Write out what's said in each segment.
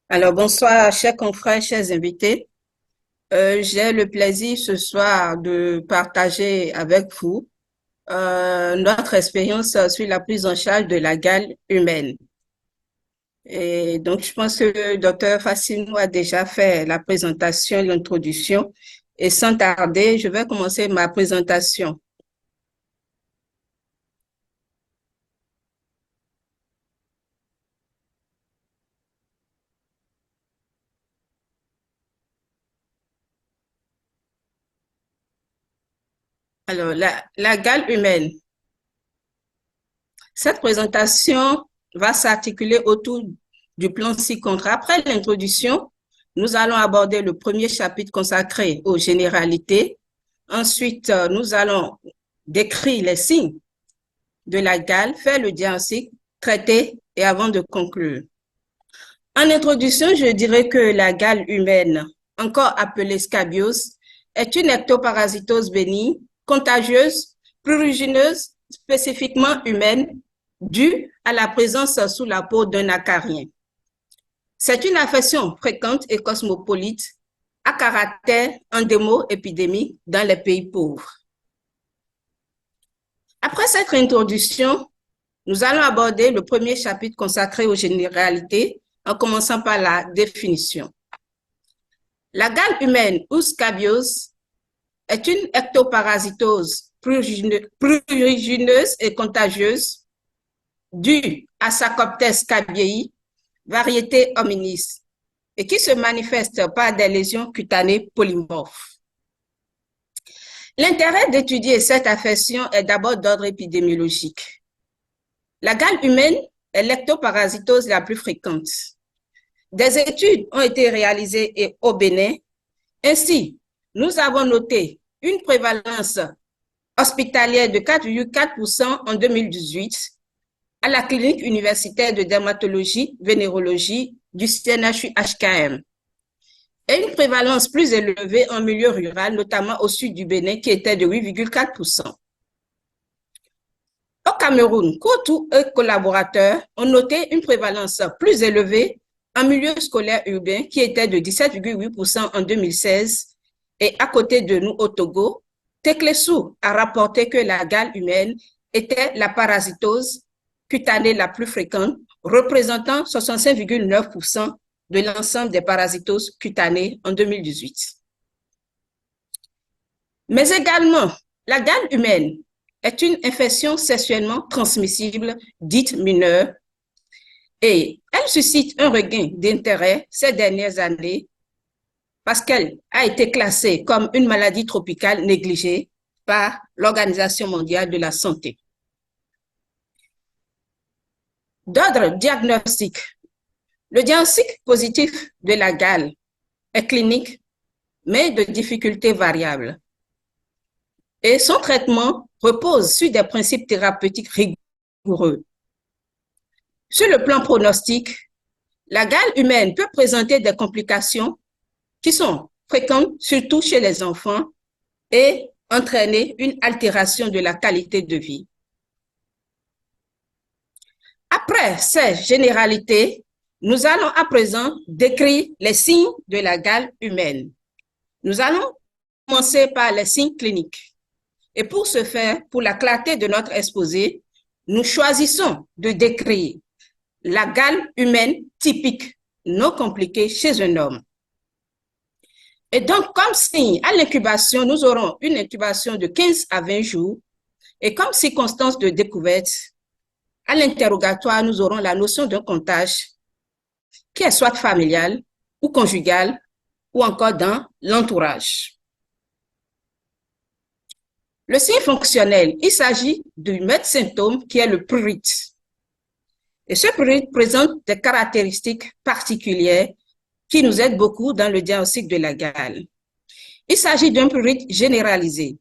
Alors, bonsoir, chers confrères, chers invités. J'ai le plaisir ce soir de partager avec vous notre expérience sur la prise en charge de la gale humaine. Et donc, je pense que le docteur Fassinou a déjà fait la présentation, l'introduction. Et sans tarder, je vais commencer ma présentation. Alors, la gale humaine. Cette présentation va s'articuler autour du plan ci-contre. Après l'introduction, nous allons aborder le premier chapitre consacré aux généralités. Ensuite, nous allons décrire les signes de la gale, faire le diagnostic, traiter et avant de conclure. En introduction, je dirais que la gale humaine, encore appelée scabiose, est une ectoparasitose bénigne, contagieuse, prurigineuse, spécifiquement humaine, due à la présence sous la peau d'un acarien. C'est une infection fréquente et cosmopolite à caractère endémo-épidémique dans les pays pauvres. Après cette introduction, nous allons aborder le premier chapitre consacré aux généralités en commençant par la définition. La gale humaine ou scabiose est une ectoparasitose prurigineuse et contagieuse due à Sarcoptes scabiei, variété hominis, et qui se manifeste par des lésions cutanées polymorphes. L'intérêt d'étudier cette affection est d'abord d'ordre épidémiologique. La gale humaine est l'ectoparasitose la plus fréquente. Des études ont été réalisées au Bénin. Ainsi, nous avons noté une prévalence hospitalière de 4,4% en 2018 à la clinique universitaire de dermatologie vénérologie du CNHU HKM et une prévalence plus élevée en milieu rural, notamment au sud du Bénin, qui était de 8,4%. Au Cameroun, Koutou et collaborateurs ont noté une prévalence plus élevée en milieu scolaire urbain, qui était de 17,8% en 2016. Et à côté de nous, au Togo, Teklesou a rapporté que la gale humaine était la parasitose cutanée la plus fréquente, représentant 65,9% de l'ensemble des parasitoses cutanées en 2018. Mais également, la gale humaine est une infection sexuellement transmissible dite mineure et elle suscite un regain d'intérêt ces dernières années parce qu'elle a été classée comme une maladie tropicale négligée par l'Organisation mondiale de la santé. D'ordre diagnostique, le diagnostic positif de la gale est clinique, mais de difficultés variables. Et son traitement repose sur des principes thérapeutiques rigoureux. Sur le plan pronostique, la gale humaine peut présenter des complications qui sont fréquentes, surtout chez les enfants, et entraîner une altération de la qualité de vie. Après ces généralités, nous allons à présent décrire les signes de la gale humaine. Nous allons commencer par les signes cliniques. Et pour ce faire, pour la clarté de notre exposé, nous choisissons de décrire la gale humaine typique, non compliquée chez un homme. Et donc, comme signe, à l'incubation, nous aurons une incubation de 15 à 20 jours. Et comme circonstance de découverte, à l'interrogatoire, nous aurons la notion d'un comptage qui est soit familial ou conjugal ou encore dans l'entourage. Le signe fonctionnel, il s'agit du maître symptôme qui est le prurite. Et ce prurite présente des caractéristiques particulières qui nous aident beaucoup dans le diagnostic de la gale. Il s'agit d'un prurite généralisé,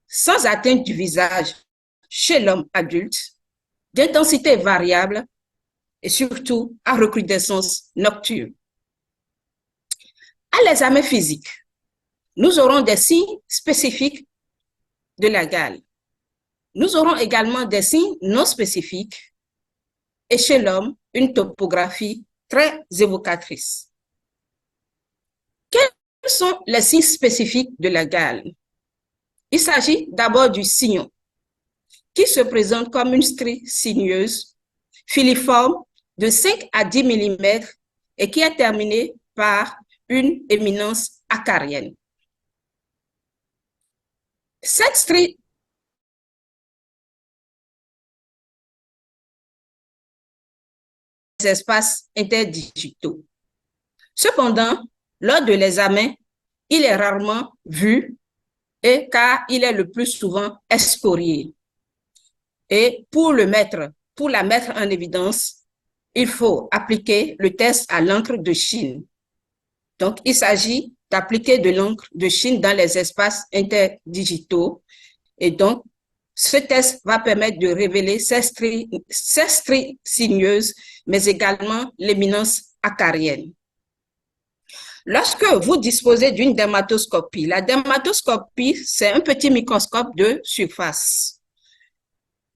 sans atteinte du visage chez l'homme adulte, d'intensité variable et surtout à recrudescence nocturne. À l'examen physique, nous aurons des signes spécifiques de la gale. Nous aurons également des signes non spécifiques et chez l'homme, une topographie très évocatrice. Quels sont les signes spécifiques de la gale? Il s'agit d'abord du sillon, qui se présente comme une strie sinueuse, filiforme, de 5 à 10 mm et qui est terminée par une éminence acarienne. Cette strie des espaces interdigitaux. Cependant, lors de l'examen, il est rarement vu et car il est le plus souvent excorié. Et pour la mettre en évidence, il faut appliquer le test à l'encre de Chine. Donc, il s'agit d'appliquer de l'encre de Chine dans les espaces interdigitaux. Et donc, ce test va permettre de révéler ces stries sinueuses, mais également l'éminence acarienne. Lorsque vous disposez d'une dermatoscopie, la dermatoscopie, c'est un petit microscope de surface.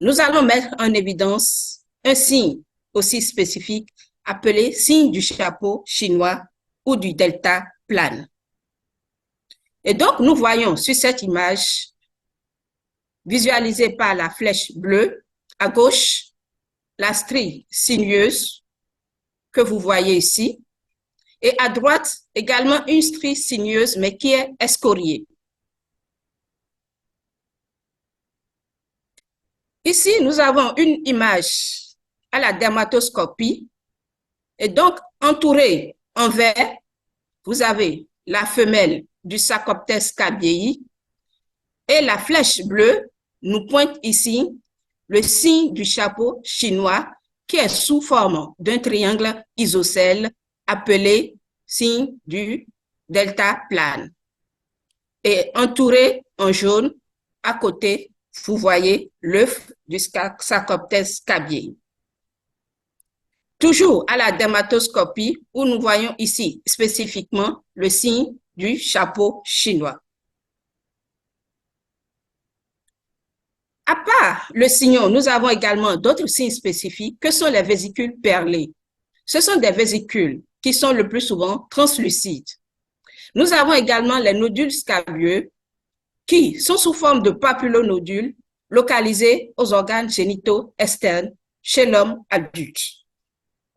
Nous allons mettre en évidence un signe aussi spécifique appelé signe du chapeau chinois ou du delta plane. Et donc, nous voyons sur cette image, visualisée par la flèche bleue, à gauche, la strie sinueuse que vous voyez ici, et à droite, également une strie sinueuse, mais qui est excoriée. Ici, nous avons une image à la dermatoscopie, et donc entourée en vert, vous avez la femelle du Sarcoptes scabiei, et la flèche bleue nous pointe ici le signe du chapeau chinois qui est sous forme d'un triangle isocèle appelé signe du delta plane. Et entouré en jaune, à côté, vous voyez l'œuf du Sarcoptes scabiei. Toujours à la dermatoscopie, où nous voyons ici spécifiquement le signe du chapeau chinois. À part le sillon, nous avons également d'autres signes spécifiques que sont les vésicules perlées. Ce sont des vésicules qui sont le plus souvent translucides. Nous avons également les nodules scabieux qui sont sous forme de papillonodules localisés aux organes génitaux externes chez l'homme adulte.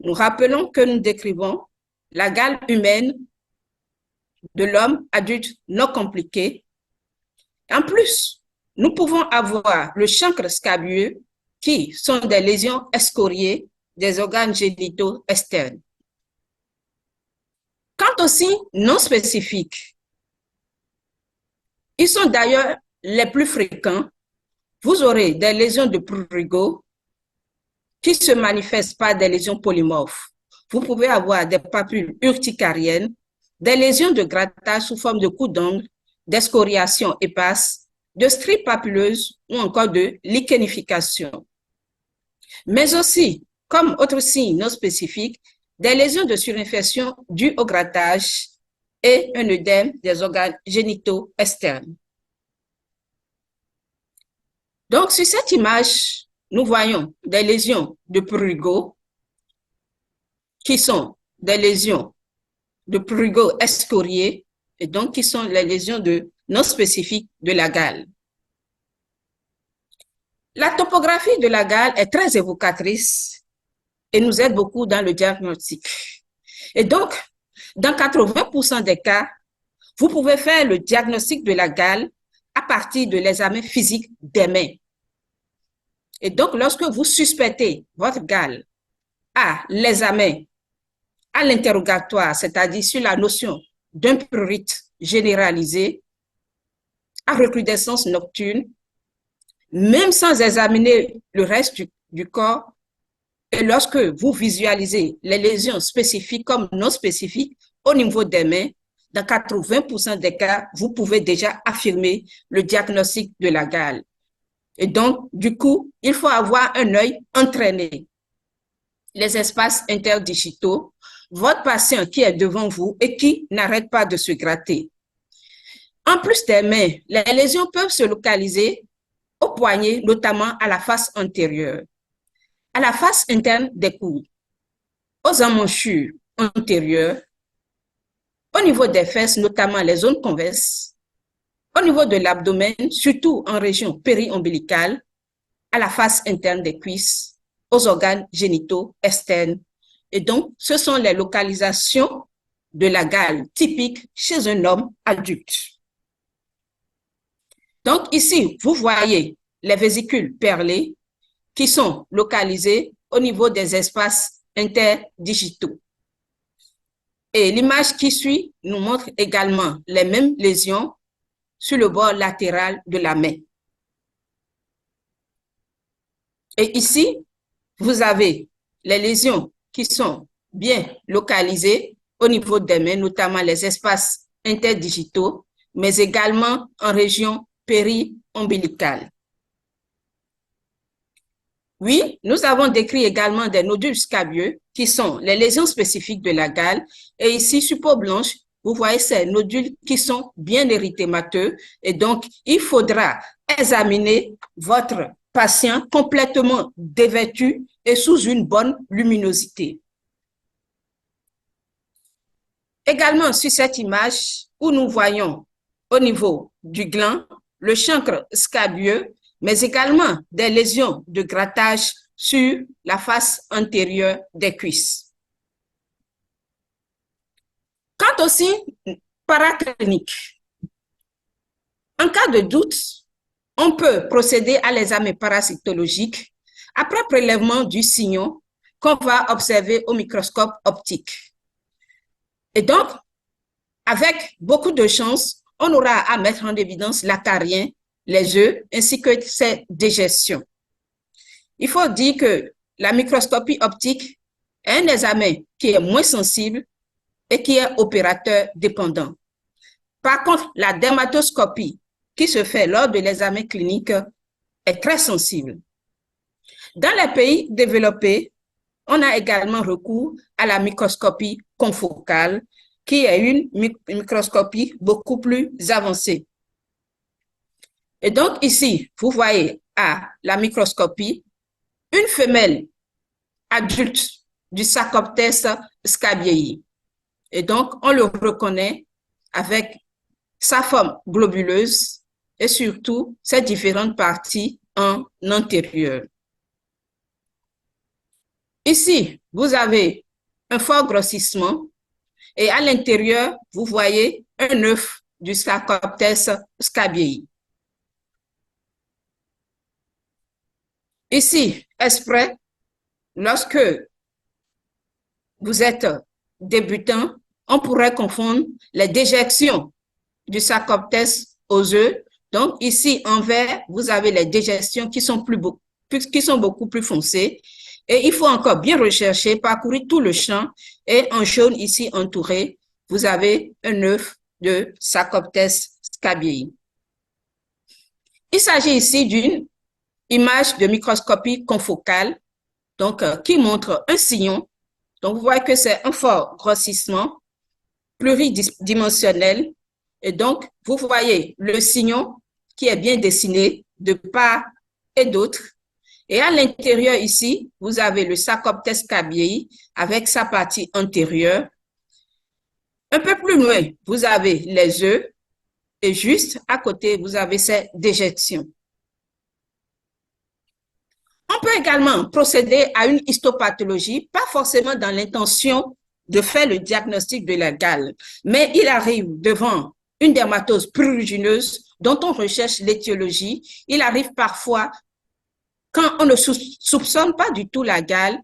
Nous rappelons que nous décrivons la gale humaine de l'homme adulte non compliqué. En plus, nous pouvons avoir le chancre scabieux qui sont des lésions excoriées des organes génitaux externes. Quant aux signes non spécifiques, ils sont d'ailleurs les plus fréquents. Vous aurez des lésions de prurigo qui se manifestent par des lésions polymorphes. Vous pouvez avoir des papules urticariennes, des lésions de grattage sous forme de coups d'ongle, d'escoriation épaisse, de stries papuleuses ou encore de lichenification. Mais aussi, comme autre signe non spécifique, des lésions de surinfection dues au grattage et un œdème des organes génitaux externes. Donc, sur cette image, nous voyons des lésions de prurigo qui sont des lésions de prurigo excoriées et donc qui sont les lésions non spécifiques de la gale. La topographie de la gale est très évocatrice et nous aide beaucoup dans le diagnostic. Et donc, dans 80% des cas, vous pouvez faire le diagnostic de la gale à partir de l'examen physique des mains. Et donc, lorsque vous suspectez votre gale à l'examen, à l'interrogatoire, c'est-à-dire sur la notion d'un prurite généralisé, à recrudescence nocturne, même sans examiner le reste du corps, et lorsque vous visualisez les lésions spécifiques comme non spécifiques au niveau des mains, dans 80% des cas, vous pouvez déjà affirmer le diagnostic de la gale. Et donc, du coup, il faut avoir un œil entraîné. Les espaces interdigitaux, votre patient qui est devant vous et qui n'arrête pas de se gratter. En plus des mains, les lésions peuvent se localiser au poignet, notamment à la face antérieure, à la face interne des coudes, aux emmanchures antérieures, au niveau des fesses, notamment les zones convexes, au niveau de l'abdomen, surtout en région péri-ombilicale, à la face interne des cuisses, aux organes génitaux externes. Et donc, ce sont les localisations de la gale typiques chez un homme adulte. Donc, ici, vous voyez les vésicules perlées qui sont localisées au niveau des espaces interdigitaux. Et l'image qui suit nous montre également les mêmes lésions sur le bord latéral de la main. Et ici, vous avez les lésions qui sont bien localisées au niveau des mains, notamment les espaces interdigitaux, mais également en région péri-ombilicale. Oui, nous avons décrit également des nodules scabieux qui sont les lésions spécifiques de la gale. Et ici, sur peau blanche, vous voyez ces nodules qui sont bien érythémateux. Et donc, il faudra examiner votre patient complètement dévêtu et sous une bonne luminosité. Également, sur cette image où nous voyons au niveau du gland le chancre scabieux, mais également des lésions de grattage sur la face antérieure des cuisses. Quant aux signes paracliniques, en cas de doute, on peut procéder à l'examen parasitologique après prélèvement du sillon qu'on va observer au microscope optique. Et donc, avec beaucoup de chance, on aura à mettre en évidence l'acarien, les œufs, ainsi que ses dégestions. Il faut dire que la microscopie optique est un examen qui est moins sensible et qui est opérateur dépendant. Par contre, la dermatoscopie qui se fait lors de l'examen clinique est très sensible. Dans les pays développés, on a également recours à la microscopie confocale, qui est une microscopie beaucoup plus avancée. Et donc ici, vous voyez à la microscopie une femelle adulte du Sarcoptes scabiei. Et donc, on le reconnaît avec sa forme globuleuse et surtout ses différentes parties en antérieur. Ici, vous avez un fort grossissement et à l'intérieur, vous voyez un œuf du Sarcoptes scabiei. Ici, exprès, lorsque vous êtes débutant, on pourrait confondre les déjections du Sarcoptes aux œufs. Donc ici, en vert, vous avez les déjections qui sont beaucoup plus foncées. Et il faut encore bien rechercher, parcourir tout le champ. Et en jaune, ici entouré, vous avez un œuf de Sarcoptes scabiei. Il s'agit ici d'une image de microscopie confocale, donc qui montre un sillon. Donc, vous voyez que c'est un fort grossissement pluridimensionnel. Et donc, vous voyez le sillon qui est bien dessiné de part et d'autre. Et à l'intérieur ici, vous avez le Sarcoptes scabiei avec sa partie antérieure. Un peu plus loin, vous avez les œufs et juste à côté, vous avez ces déjections. On peut également procéder à une histopathologie, pas forcément dans l'intention de faire le diagnostic de la gale, mais il arrive devant une dermatose prurigineuse dont on recherche l'étiologie. Il arrive parfois, quand on ne soupçonne pas du tout la gale,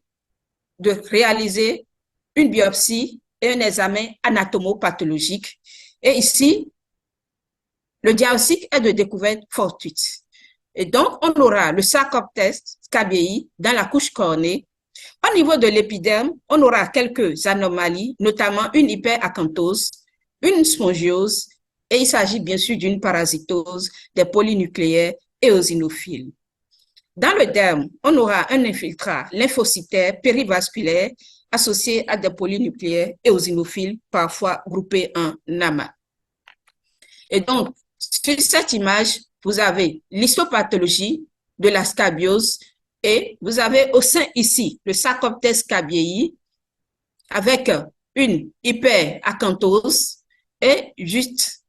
de réaliser une biopsie et un examen anatomopathologique. Et ici, le diagnostic est de découverte fortuite. Et donc, on aura le Sarcoptes scabiei dans la couche cornée. Au niveau de l'épiderme, on aura quelques anomalies, notamment une hyperacanthose, une spongiose, et il s'agit bien sûr d'une parasitose des polynucléaires éosinophiles. Dans le derme, on aura un infiltrat lymphocytaire périvasculaire associé à des polynucléaires éosinophiles, parfois groupés en amas. Et donc, sur cette image, vous avez l'histopathologie de la scabiose et vous avez au sein ici le Sarcoptes scabiei avec une hyperacantose et juste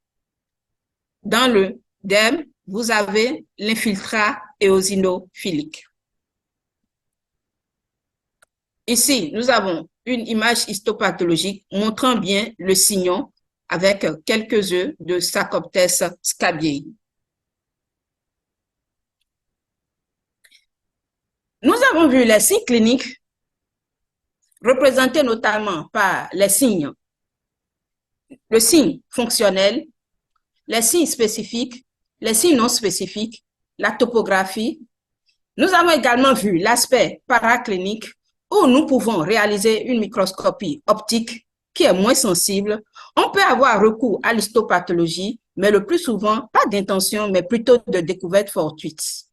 dans le derme, vous avez l'infiltrat éosinophilique. Ici, nous avons une image histopathologique montrant bien le sillon avec quelques œufs de Sarcoptes scabiei. Nous avons vu les signes cliniques représentés notamment par les signes, le signe fonctionnel, les signes spécifiques, les signes non spécifiques, la topographie. Nous avons également vu l'aspect paraclinique où nous pouvons réaliser une microscopie optique qui est moins sensible. On peut avoir recours à l'histopathologie, mais le plus souvent, pas d'intention, mais plutôt de découverte fortuite.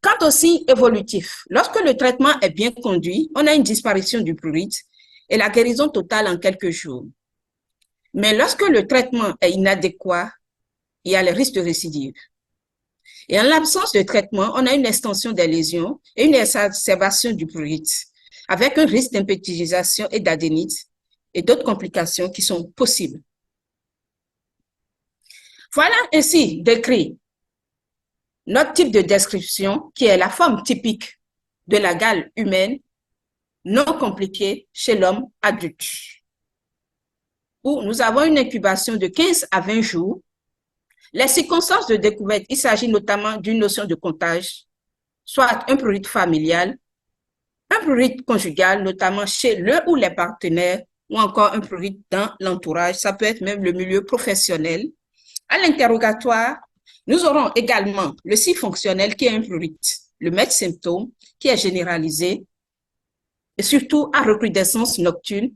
Quant au signe évolutif, lorsque le traitement est bien conduit, on a une disparition du prurite et la guérison totale en quelques jours. Mais lorsque le traitement est inadéquat, il y a le risque de récidive. Et en l'absence de traitement, on a une extension des lésions et une exacerbation du prurite, avec un risque d'impétigisation et d'adénite et d'autres complications qui sont possibles. Voilà ainsi décrit notre type de description qui est la forme typique de la gale humaine non compliquée chez l'homme adulte, où nous avons une incubation de 15 à 20 jours. Les circonstances de découverte, il s'agit notamment d'une notion de contage, soit un prurite familial, un prurite conjugal, notamment chez le ou les partenaires, ou encore un prurite dans l'entourage, ça peut être même le milieu professionnel. À l'interrogatoire, nous aurons également le signe fonctionnel qui est un prurite, le maître symptôme qui est généralisé et surtout à recrudescence nocturne.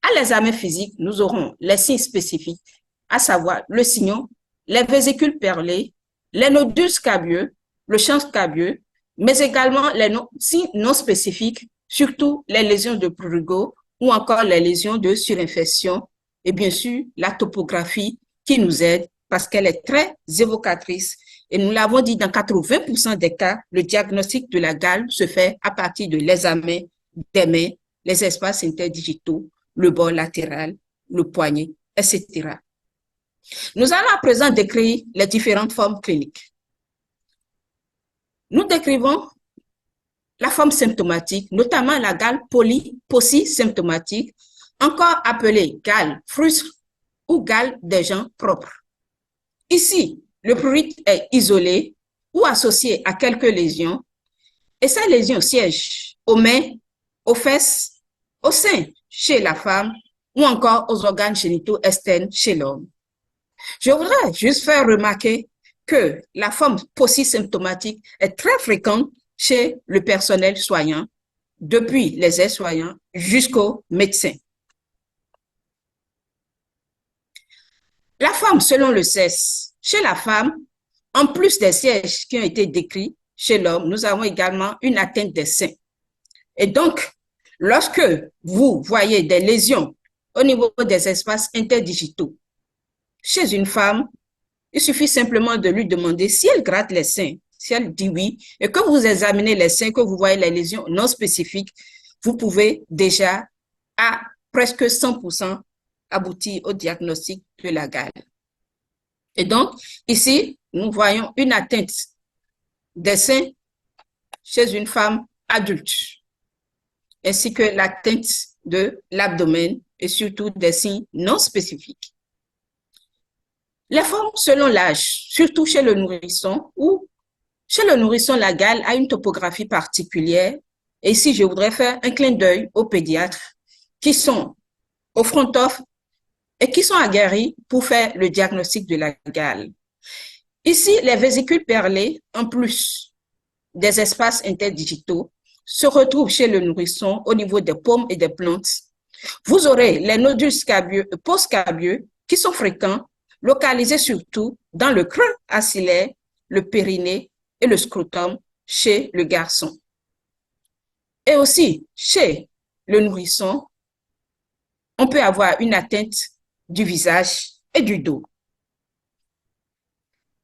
À l'examen physique, nous aurons les signes spécifiques, à savoir le sillon, les vésicules perlées, les nodules scabieux, le champ scabieux, mais également les signes non spécifiques, surtout les lésions de prurigo ou encore les lésions de surinfection et bien sûr la topographie qui nous aide parce qu'elle est très évocatrice. Et nous l'avons dit, dans 80% des cas, le diagnostic de la gale se fait à partir de l'examen des mains, les espaces interdigitaux, le bord latéral, le poignet, etc. Nous allons à présent décrire les différentes formes cliniques. Nous décrivons la forme symptomatique, notamment la gale polysymptomatique, encore appelée gale frustre ou gale des gens propres. Ici, le prurite est isolé ou associé à quelques lésions et ces lésions siègent aux mains, aux fesses, aux seins chez la femme ou encore aux organes génitaux externes chez l'homme. Je voudrais juste faire remarquer que la forme polysymptomatique est très fréquente chez le personnel soignant, depuis les aides-soignants jusqu'aux médecins. La forme selon le sexe. Chez la femme, en plus des sièges qui ont été décrits, chez l'homme, nous avons également une atteinte des seins. Et donc, lorsque vous voyez des lésions au niveau des espaces interdigitaux chez une femme, il suffit simplement de lui demander si elle gratte les seins. Si elle dit oui, et que vous examinez les seins, que vous voyez les lésions non spécifiques, vous pouvez déjà à presque 100% aboutir au diagnostic de la gale. Et donc, ici, nous voyons une atteinte des seins chez une femme adulte, ainsi que l'atteinte de l'abdomen et surtout des signes non spécifiques. Les formes selon l'âge, surtout chez le nourrisson, ou chez le nourrisson, la gale a une topographie particulière. Et ici, je voudrais faire un clin d'œil aux pédiatres qui sont au front-off et qui sont aguerris pour faire le diagnostic de la gale. Ici, les vésicules perlées, en plus des espaces interdigitaux, se retrouvent chez le nourrisson au niveau des paumes et des plantes. Vous aurez les nodules scabieux, post-scabieux, qui sont fréquents, localisés surtout dans le creux axillaire, le périnée et le scrotum chez le garçon. Et aussi, chez le nourrisson, on peut avoir une atteinte du visage et du dos.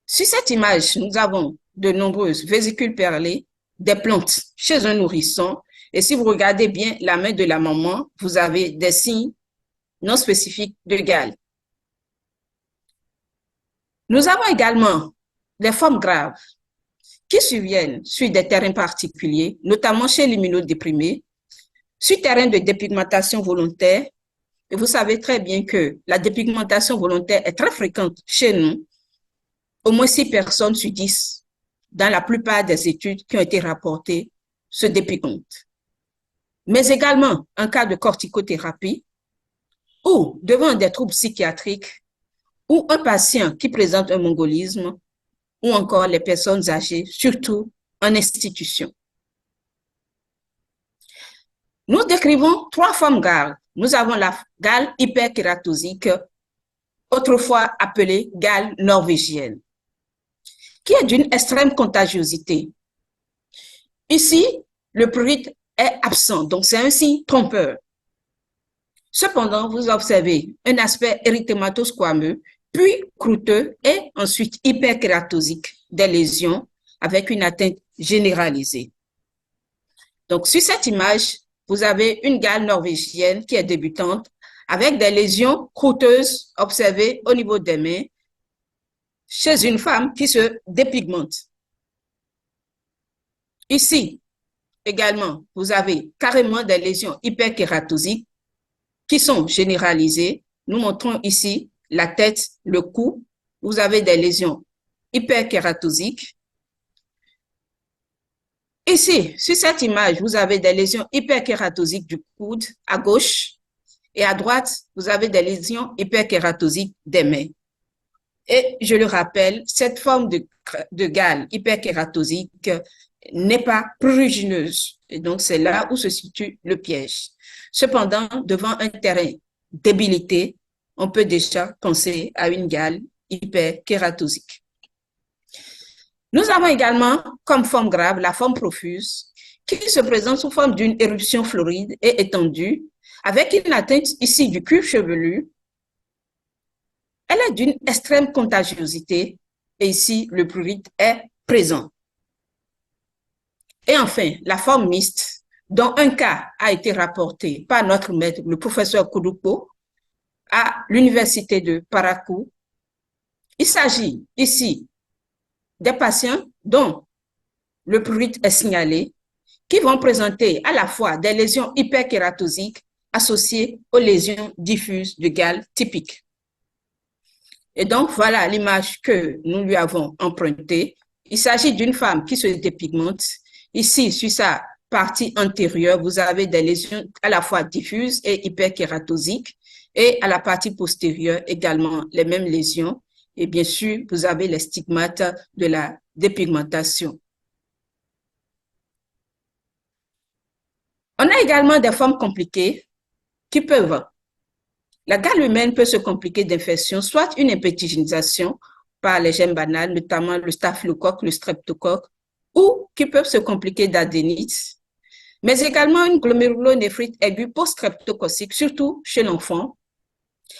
Sur cette image, nous avons de nombreuses vésicules perlées, des plantes chez un nourrisson Et si vous regardez bien la main de la maman, vous avez des signes non spécifiques de gale. Nous avons également des formes graves qui surviennent sur des terrains particuliers, notamment chez l'immunodéprimé, sur terrain de dépigmentation volontaire. Et vous savez très bien que la dépigmentation volontaire est très fréquente chez nous. Au moins 6 personnes sur 10, dans la plupart des études qui ont été rapportées, se dépigmentent. Mais également en cas de corticothérapie ou devant des troubles psychiatriques ou un patient qui présente un mongolisme ou encore les personnes âgées, surtout en institution. Nous décrivons 3 formes gale. Nous avons la gale hyperkératosique, autrefois appelée gale norvégienne, qui est d'une extrême contagiosité. Ici, le prurite est absent, donc c'est un signe trompeur. Cependant, vous observez un aspect érythémato-squameux, puis croûteux et ensuite hyperkératosique des lésions avec une atteinte généralisée. Donc, sur cette image, vous avez une gale norvégienne qui est débutante avec des lésions croûteuses observées au niveau des mains chez une femme qui se dépigmente. Ici, également, vous avez carrément des lésions hyperkératosiques qui sont généralisées. Nous montrons ici la tête, le cou. Vous avez des lésions hyperkératosiques. Ici, sur cette image, vous avez des lésions hyperkératosiques du coude à gauche et à droite, vous avez des lésions hyperkératosiques des mains. Et je le rappelle, cette forme de gale hyperkératosique n'est pas prurigineuse. Et donc, c'est là où se situe le piège. Cependant, devant un terrain débilité, on peut déjà penser à une gale hyperkératosique. Nous avons également comme forme grave la forme profuse qui se présente sous forme d'une éruption floride et étendue avec une atteinte ici du cuir chevelu. Elle est d'une extrême contagiosité et ici le prurite est présent. Et enfin, la forme mixte, dont un cas a été rapporté par notre maître, le professeur Koudoukpo, à l'université de Parakou. Il s'agit ici des patients dont le prurite est signalé, qui vont présenter à la fois des lésions hyperkératosiques associées aux lésions diffuses de gale typiques. Et donc, voilà l'image que nous lui avons empruntée. Il s'agit d'une femme qui se dépigmente. Ici, sur sa partie antérieure, vous avez des lésions à la fois diffuses et hyperkératosiques. Et à la partie postérieure, également les mêmes lésions. Et bien sûr, vous avez les stigmates de la dépigmentation. On a également des formes compliquées qui peuvent. La gale humaine peut se compliquer d'infections, soit une impétigénisation par les germes banals, notamment le staphylocoque, le streptocoque, ou qui peuvent se compliquer d'adénite, mais également une glomérulonéphrite aiguë post-streptococique, surtout chez l'enfant.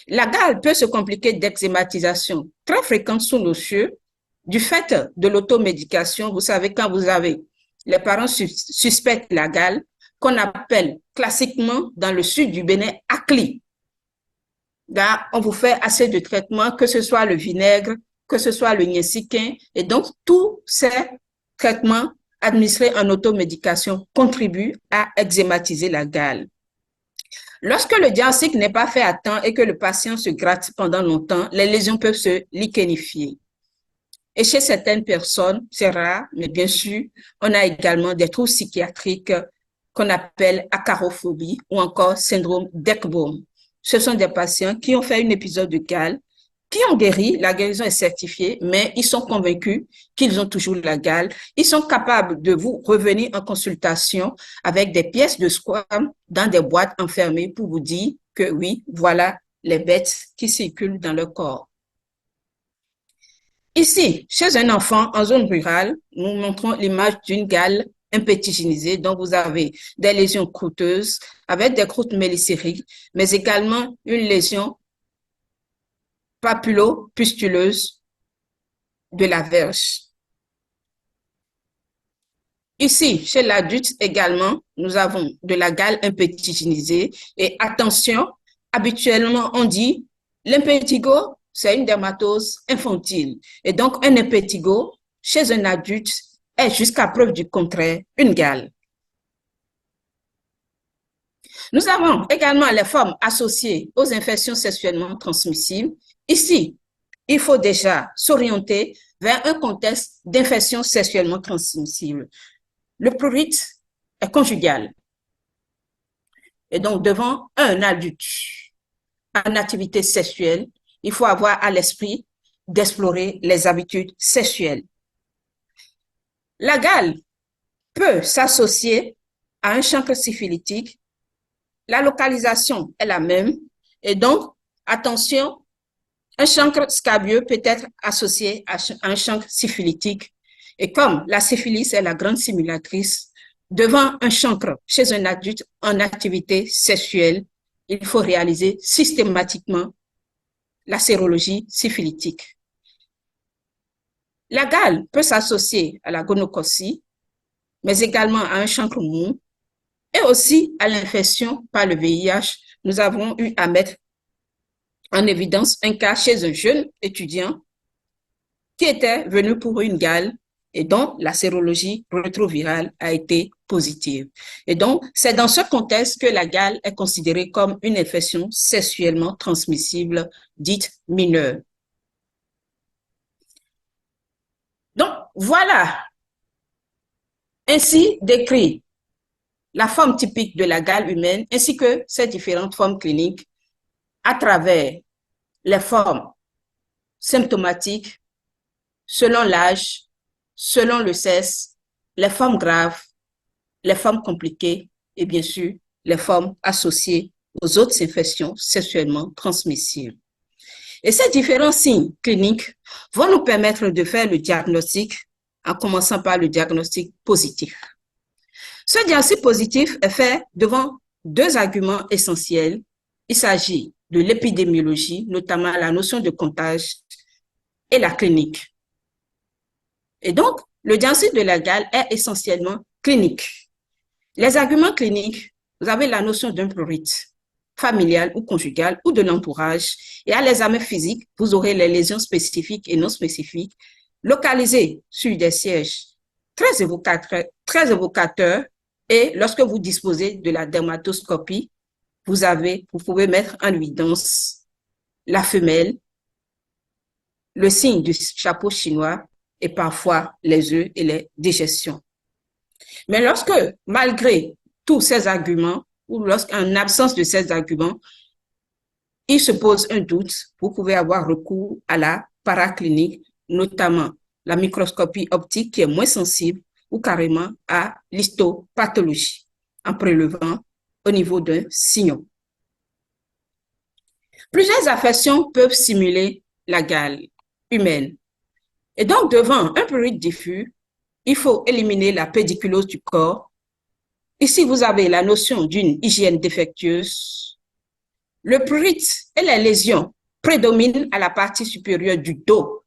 La gale peut se compliquer d'eczématisation très fréquente sous nos cieux, du fait de l'automédication. Vous savez, quand vous avez les parents suspectent la gale, qu'on appelle classiquement dans le sud du Bénin ACLI. Là, on vous fait assez de traitements, que ce soit le vinaigre, que ce soit le niaciquin, et donc tous ces traitements administrés en automédication contribuent à eczématiser la gale. Lorsque le diagnostic n'est pas fait à temps et que le patient se gratte pendant longtemps, les lésions peuvent se lichenifier. Et chez certaines personnes, c'est rare, mais bien sûr, on a également des troubles psychiatriques qu'on appelle acarophobie ou encore syndrome d'Ekbom. Ce sont des patients qui ont fait un épisode de gale, qui ont guéri, la guérison est certifiée, mais ils sont convaincus qu'ils ont toujours la gale. Ils sont capables de vous revenir en consultation avec des pièces de squame dans des boîtes enfermées pour vous dire que oui, voilà les bêtes qui circulent dans leur corps. Ici, chez un enfant en zone rurale, nous montrons l'image d'une gale impétigénisée dont vous avez des lésions croûteuses avec des croûtes mélicériques, mais également une lésion papulo-pustuleuse de la verge. Ici, chez l'adulte également, nous avons de la gale impétigénisée. Et attention, habituellement, on dit l'impétigo, c'est une dermatose infantile. Et donc, un impétigo, chez un adulte, est jusqu'à preuve du contraire une gale. Nous avons également les formes associées aux infections sexuellement transmissibles. Ici, il faut déjà s'orienter vers un contexte d'infection sexuellement transmissible. Le prurite est conjugal. Et donc, devant un adulte en activité sexuelle, il faut avoir à l'esprit d'explorer les habitudes sexuelles. La gale peut s'associer à un chancre syphilitique. La localisation est la même. Et donc, attention, un chancre scabieux peut être associé à un chancre syphilitique. Et comme la syphilis est la grande simulatrice, devant un chancre chez un adulte en activité sexuelle, il faut réaliser systématiquement la sérologie syphilitique. La gale peut s'associer à la gonococcie, mais également à un chancre mou et aussi à l'infection par le VIH. Nous avons eu à mettre en évidence un cas chez un jeune étudiant qui était venu pour une gale et dont la sérologie rétrovirale a été positive. Et donc, c'est dans ce contexte que la gale est considérée comme une infection sexuellement transmissible dite mineure. Donc, voilà ainsi décrit la forme typique de la gale humaine ainsi que ses différentes formes cliniques à travers les formes symptomatiques selon l'âge, selon le sexe, les formes graves, les formes compliquées et bien sûr les formes associées aux autres infections sexuellement transmissibles. Et ces différents signes cliniques vont nous permettre de faire le diagnostic en commençant par le diagnostic positif. Ce diagnostic positif est fait devant deux arguments essentiels. Il s'agit de l'épidémiologie, notamment la notion de contage et la clinique. Et donc, le diagnostic de la gale est essentiellement clinique. Les arguments cliniques, vous avez la notion d'un prurite familial ou conjugal ou de l'entourage. Et à l'examen physique, vous aurez les lésions spécifiques et non spécifiques localisées sur des sièges très évocateurs. Et lorsque vous disposez de la dermatoscopie, vous pouvez mettre en évidence la femelle, le signe du chapeau chinois et parfois les œufs et les digestions. Mais lorsque, malgré tous ces arguments, ou lorsqu'en absence de ces arguments, il se pose un doute, vous pouvez avoir recours à la paraclinique, notamment la microscopie optique qui est moins sensible ou carrément à l'histopathologie en prélevant au niveau d'un sillon. Plusieurs affections peuvent simuler la gale humaine. Et donc, devant un prurite diffus, il faut éliminer la pédiculose du corps. Ici, vous avez la notion d'une hygiène défectueuse. Le prurite et les lésions prédominent à la partie supérieure du dos,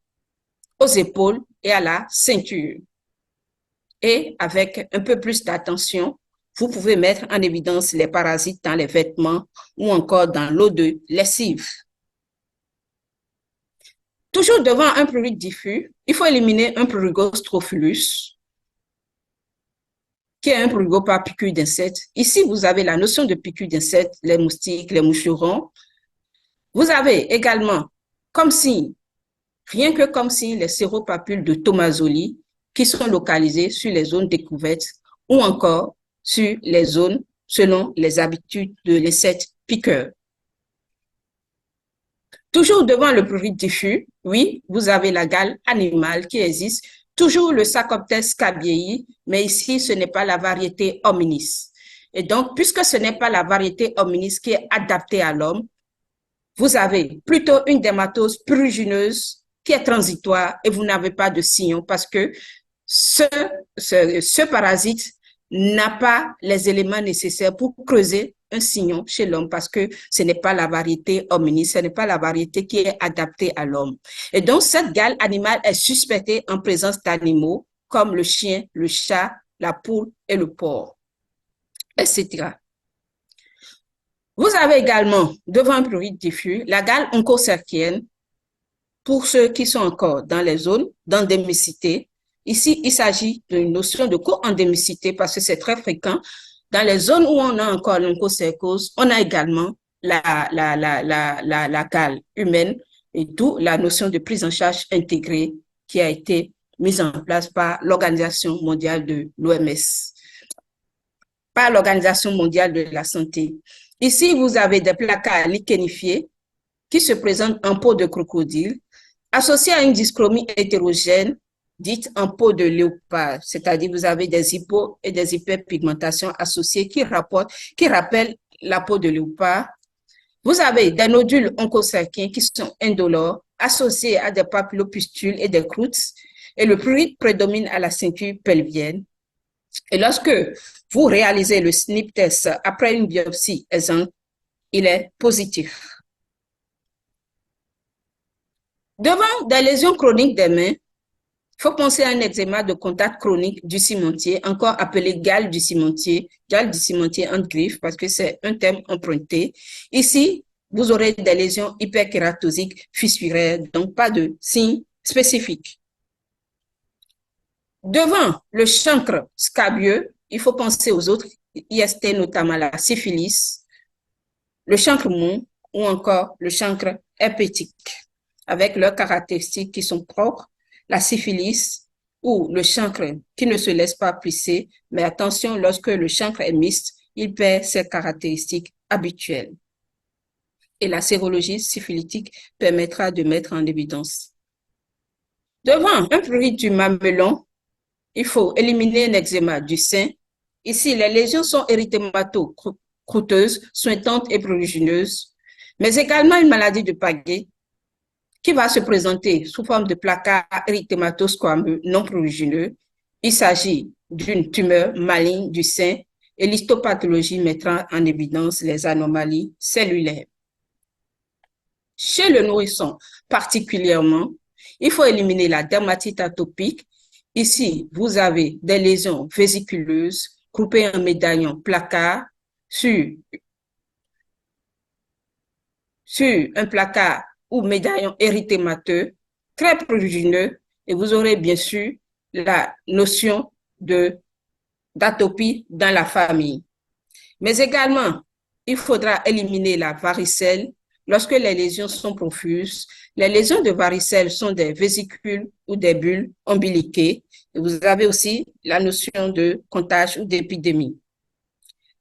aux épaules et à la ceinture. Et avec un peu plus d'attention, vous pouvez mettre en évidence les parasites dans les vêtements ou encore dans l'eau de lessive. Toujours devant un prurite diffus, il faut éliminer un prurigo strophilus, qui est un prurigo par piqûre d'insectes. Ici, vous avez la notion de piqûre d'insectes, les moustiques, les moucherons. Vous avez également comme signe, rien que comme signe, les séropapules de Tomazoli qui sont localisées sur les zones découvertes ou encore sur les zones selon les habitudes de l'insecte piqueur. Toujours devant le prurite diffus, oui, vous avez la gale animale qui existe, toujours le Sarcoptes scabiei, mais ici, ce n'est pas la variété hominis. Et donc, puisque ce n'est pas la variété hominis qui est adaptée à l'homme, vous avez plutôt une dermatose prurigineuse qui est transitoire et vous n'avez pas de sillon parce que ce parasite n'a pas les éléments nécessaires pour creuser un sillon chez l'homme parce que ce n'est pas la variété hominis, ce n'est pas la variété qui est adaptée à l'homme. Et donc, cette gale animale est suspectée en présence d'animaux comme le chien, le chat la poule et le porc, etc. Vous avez également, devant un prurite diffus, la gale onchocercienne pour ceux qui sont encore dans les zones d'endémicité. Ici, il s'agit d'une notion de co-endémicité parce que c'est très fréquent. Dans les zones où on a encore l'onchocercose, on a également la gale humaine et d'où la notion de prise en charge intégrée qui a été mise en place par l'Organisation mondiale de l'OMS, par l'Organisation mondiale de la santé. Ici, vous avez des placas lichenifiés qui se présentent en peau de crocodile, associés à une dyschromie hétérogène dite en peau de léopard, c'est-à-dire vous avez des hypo et des hyperpigmentations associées qui rappellent la peau de léopard. Vous avez des nodules onchocerciens qui sont indolores, associés à des papillopustules et des croûtes, et le prurite prédomine à la ceinture pelvienne. Et lorsque vous réalisez le SNP test après une biopsie aisante, il est positif. Devant des lésions chroniques des mains, il faut penser à un eczéma de contact chronique du cimentier, encore appelé gale du cimentier entre griffes, parce que c'est un terme emprunté. Ici, vous aurez des lésions hyperkératosiques fissuraires, donc pas de signes spécifiques. Devant le chancre scabieux, il faut penser aux autres IST, notamment la syphilis, le chancre mou ou encore le chancre herpétique, avec leurs caractéristiques qui sont propres, la syphilis ou le chancre qui ne se laisse pas plisser, mais attention, lorsque le chancre est mixte, il perd ses caractéristiques habituelles. Et la sérologie syphilitique permettra de mettre en évidence. Devant un prurite du mamelon, il faut éliminer un eczéma du sein. Ici, les lésions sont érythémato-croûteuses, suintantes et prurigineuses, mais également une maladie de Paget qui va se présenter sous forme de placard érythémato-squameux non prurigineux. Il s'agit d'une tumeur maligne du sein et l'histopathologie mettra en évidence les anomalies cellulaires. Chez le nourrisson particulièrement, il faut éliminer la dermatite atopique. Ici, vous avez des lésions vésiculeuses groupées en médaillon placard sur un placard ou médaillon érythémateux, très prurigineux, et vous aurez bien sûr la notion d'atopie dans la famille. Mais également, il faudra éliminer la varicelle lorsque les lésions sont profuses. Les lésions de varicelle sont des vésicules ou des bulles ombiliquées. Et vous avez aussi la notion de contagion ou d'épidémie.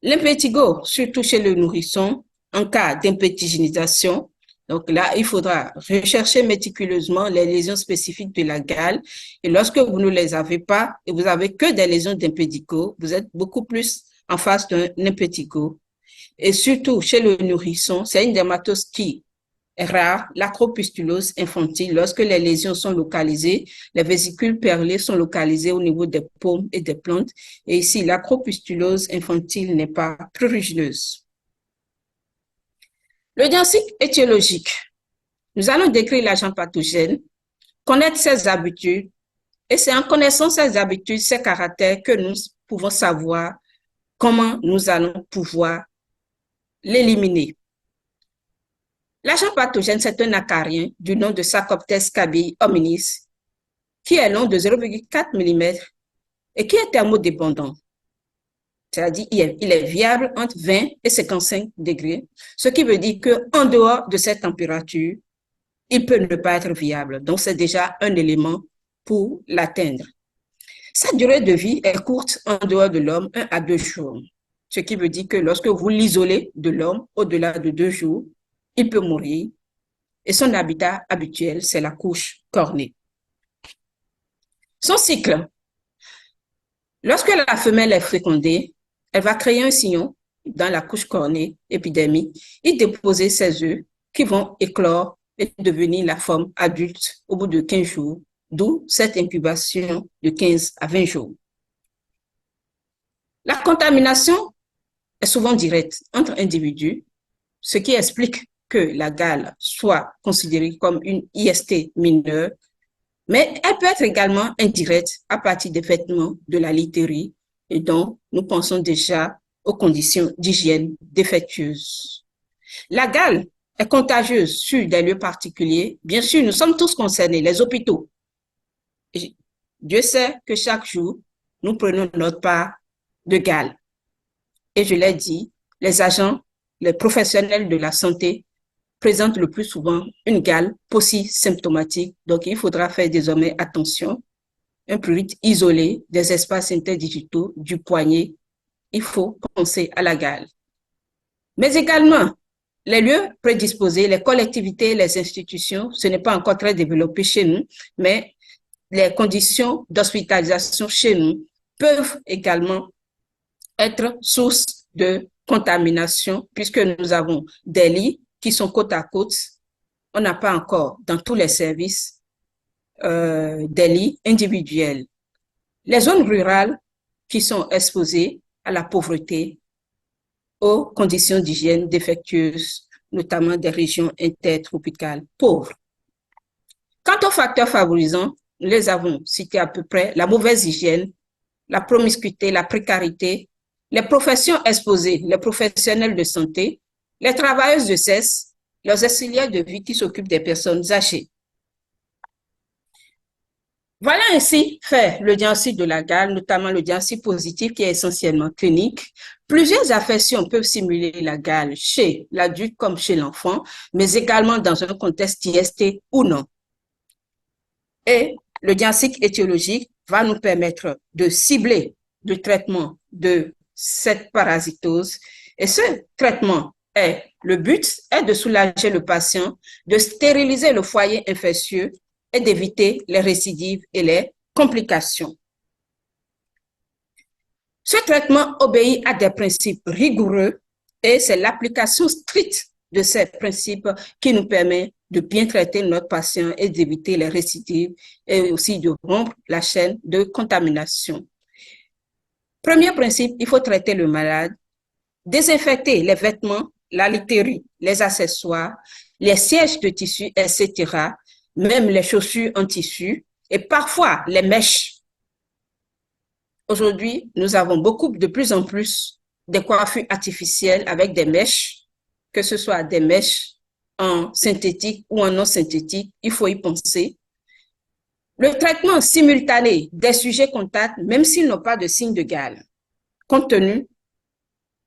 L'impétigo, surtout chez le nourrisson, en cas d'impétigénisation. Donc là, il faudra rechercher méticuleusement les lésions spécifiques de la gale. Et lorsque vous ne les avez pas et vous avez que des lésions d'impétigo, vous êtes beaucoup plus en face d'un impétigo. Et surtout, chez le nourrisson, c'est une dermatose qui est rare, l'acropustulose infantile. Lorsque les lésions sont localisées, les vésicules perlées sont localisées au niveau des paumes et des plantes. Et ici, l'acropustulose infantile n'est pas prurigineuse. Le diagnostic étiologique. Nous allons décrire l'agent pathogène, connaître ses habitudes, et c'est en connaissant ses habitudes, ses caractères que nous pouvons savoir comment nous allons pouvoir l'éliminer. L'agent pathogène, c'est un acarien du nom de Sarcoptes scabiei hominis, qui est long de 0,4 mm et qui est thermodépendant. C'est-à-dire il est viable entre 20 et 55 degrés, ce qui veut dire qu'en dehors de cette température, il peut ne pas être viable. Donc, c'est déjà un élément pour l'atteindre. Sa durée de vie est courte en dehors de l'homme, 1 à 2 jours. Ce qui veut dire que lorsque vous l'isolez de l'homme, au-delà de 2 jours, il peut mourir. Et son habitat habituel, c'est la couche cornée. Son cycle. Lorsque la femelle est fécondée, elle va créer un sillon dans la couche cornée épidermique et déposer ses œufs qui vont éclore et devenir la forme adulte au bout de 15 jours, d'où cette incubation de 15 à 20 jours. La contamination est souvent directe entre individus, ce qui explique que la gale soit considérée comme une IST mineure, mais elle peut être également indirecte à partir des vêtements, de la literie et donc nous pensons déjà aux conditions d'hygiène défectueuses. La gale est contagieuse sur des lieux particuliers. Bien sûr, nous sommes tous concernés, les hôpitaux. Dieu sait que chaque jour, nous prenons notre part de gale. Et je l'ai dit, les agents, les professionnels de la santé présentent le plus souvent une gale post-symptomatique. Donc, il faudra faire désormais attention. Un fluide isolé des espaces interdigitaux du poignet. Il faut penser à la gale. Mais également, les lieux prédisposés, les collectivités, les institutions, ce n'est pas encore très développé chez nous, mais les conditions d'hospitalisation chez nous peuvent également être source de contamination puisque nous avons des lits qui sont côte à côte. On n'a pas encore dans tous les services des lits individuels. Les zones rurales qui sont exposées à la pauvreté, aux conditions d'hygiène défectueuses, notamment des régions intertropicales pauvres. Quant aux facteurs favorisants, nous les avons cités à peu près, la mauvaise hygiène, la promiscuité, la précarité, les professions exposées, les professionnels de santé, les travailleuses de sexe, les auxiliaires de vie qui s'occupent des personnes âgées. Voilà ainsi fait le diagnostic de la gale, notamment le diagnostic positif qui est essentiellement clinique. Plusieurs affections peuvent simuler la gale chez l'adulte comme chez l'enfant, mais également dans un contexte IST ou non. Et le diagnostic étiologique va nous permettre de cibler le traitement de cette parasitose. Et ce traitement le but est de soulager le patient, de stériliser le foyer infectieux et d'éviter les récidives et les complications. Ce traitement obéit à des principes rigoureux et c'est l'application stricte de ces principes qui nous permet de bien traiter notre patient et d'éviter les récidives et aussi de rompre la chaîne de contamination. Premier principe, il faut traiter le malade, désinfecter les vêtements, la literie, les accessoires, les sièges de tissu, etc., même les chaussures en tissu et parfois les mèches. Aujourd'hui, nous avons de plus en plus des coiffures artificielles avec des mèches, que ce soit des mèches en synthétique ou en non synthétique, il faut y penser. Le traitement simultané des sujets contacts, même s'ils n'ont pas de signe de gale, compte tenu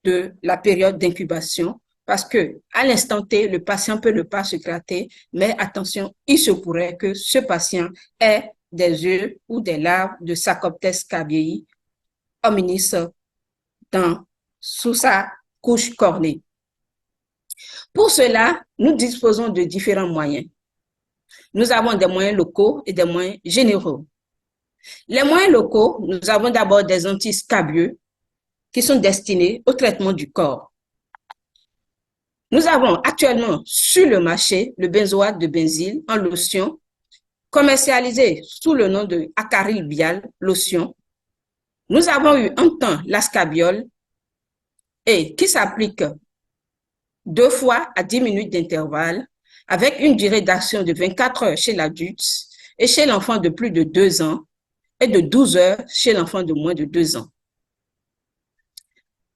de la période d'incubation, parce que à l'instant T, le patient peut ne pas se gratter, mais attention, il se pourrait que ce patient ait des œufs ou des larves de Sarcoptes scabiei hominis sous sa couche cornée. Pour cela, nous disposons de différents moyens. Nous avons des moyens locaux et des moyens généraux. Les moyens locaux, nous avons d'abord des antiscabieux qui sont destinés au traitement du corps. Nous avons actuellement sur le marché le benzoate de benzyle en lotion, commercialisé sous le nom de Acaril Bial lotion. Nous avons eu un temps l'ascabiol et qui s'applique 2 fois à 10 minutes d'intervalle avec une durée d'action de 24 heures chez l'adulte et chez l'enfant de plus de 2 ans et de 12 heures chez l'enfant de moins de 2 ans.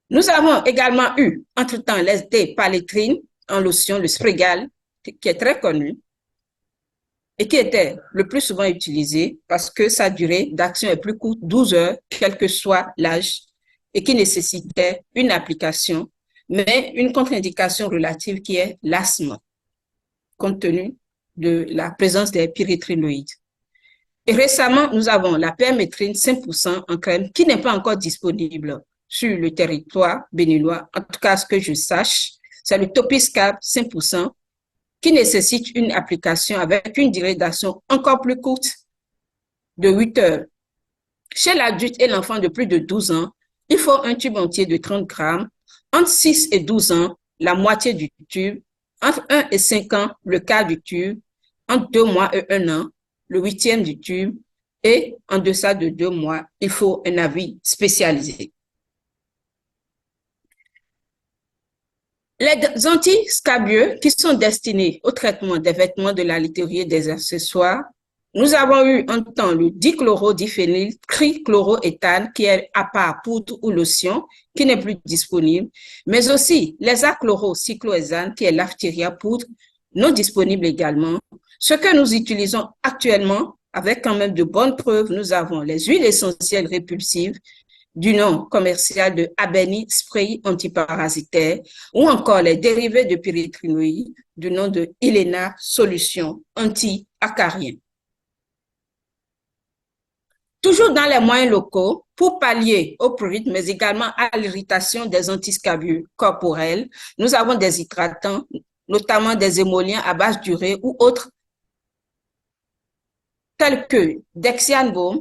Nous avons également eu, entre-temps, l'SD-palétrine en lotion, le Spregal, qui est très connu et qui était le plus souvent utilisé parce que sa durée d'action est plus courte, 12 heures, quel que soit l'âge, et qui nécessitait une application, mais une contre-indication relative qui est l'asthme, compte tenu de la présence des pyréthrinoïdes. Et récemment, nous avons la permétrine 5% en crème qui n'est pas encore disponible sur le territoire béninois, en tout cas ce que je sache, c'est le Topiscab 5% qui nécessite une application avec une durée d'action encore plus courte de 8 heures. Chez l'adulte et l'enfant de plus de 12 ans, il faut un tube entier de 30 grammes. Entre 6 et 12 ans, la moitié du tube. Entre 1 et 5 ans, le quart du tube. Entre 2 mois et 1 an, le 8e du tube. Et en deçà de 2 mois, il faut un avis spécialisé. Les antiscabieux qui sont destinés au traitement des vêtements, de la literie et des accessoires, Nous avons eu un temps le dichlorodiphényl trichloroéthane qui est à part poudre ou lotion, qui n'est plus disponible, mais aussi les achlorocyclohexane qui est l'aphthyria poudre, non disponible également. Ce que nous utilisons actuellement, avec quand même de bonnes preuves, nous avons les huiles essentielles répulsives du nom commercial de Abeni Spray antiparasitaire ou encore les dérivés de pyréthrinoïdes du nom de Ilena Solution anti-acarien. Toujours dans les moyens locaux, pour pallier au prurite, mais également à l'irritation des antiscabieux corporels, nous avons des hydratants, notamment des émollients à base d'urée ou autres, tels que Dexian Baume,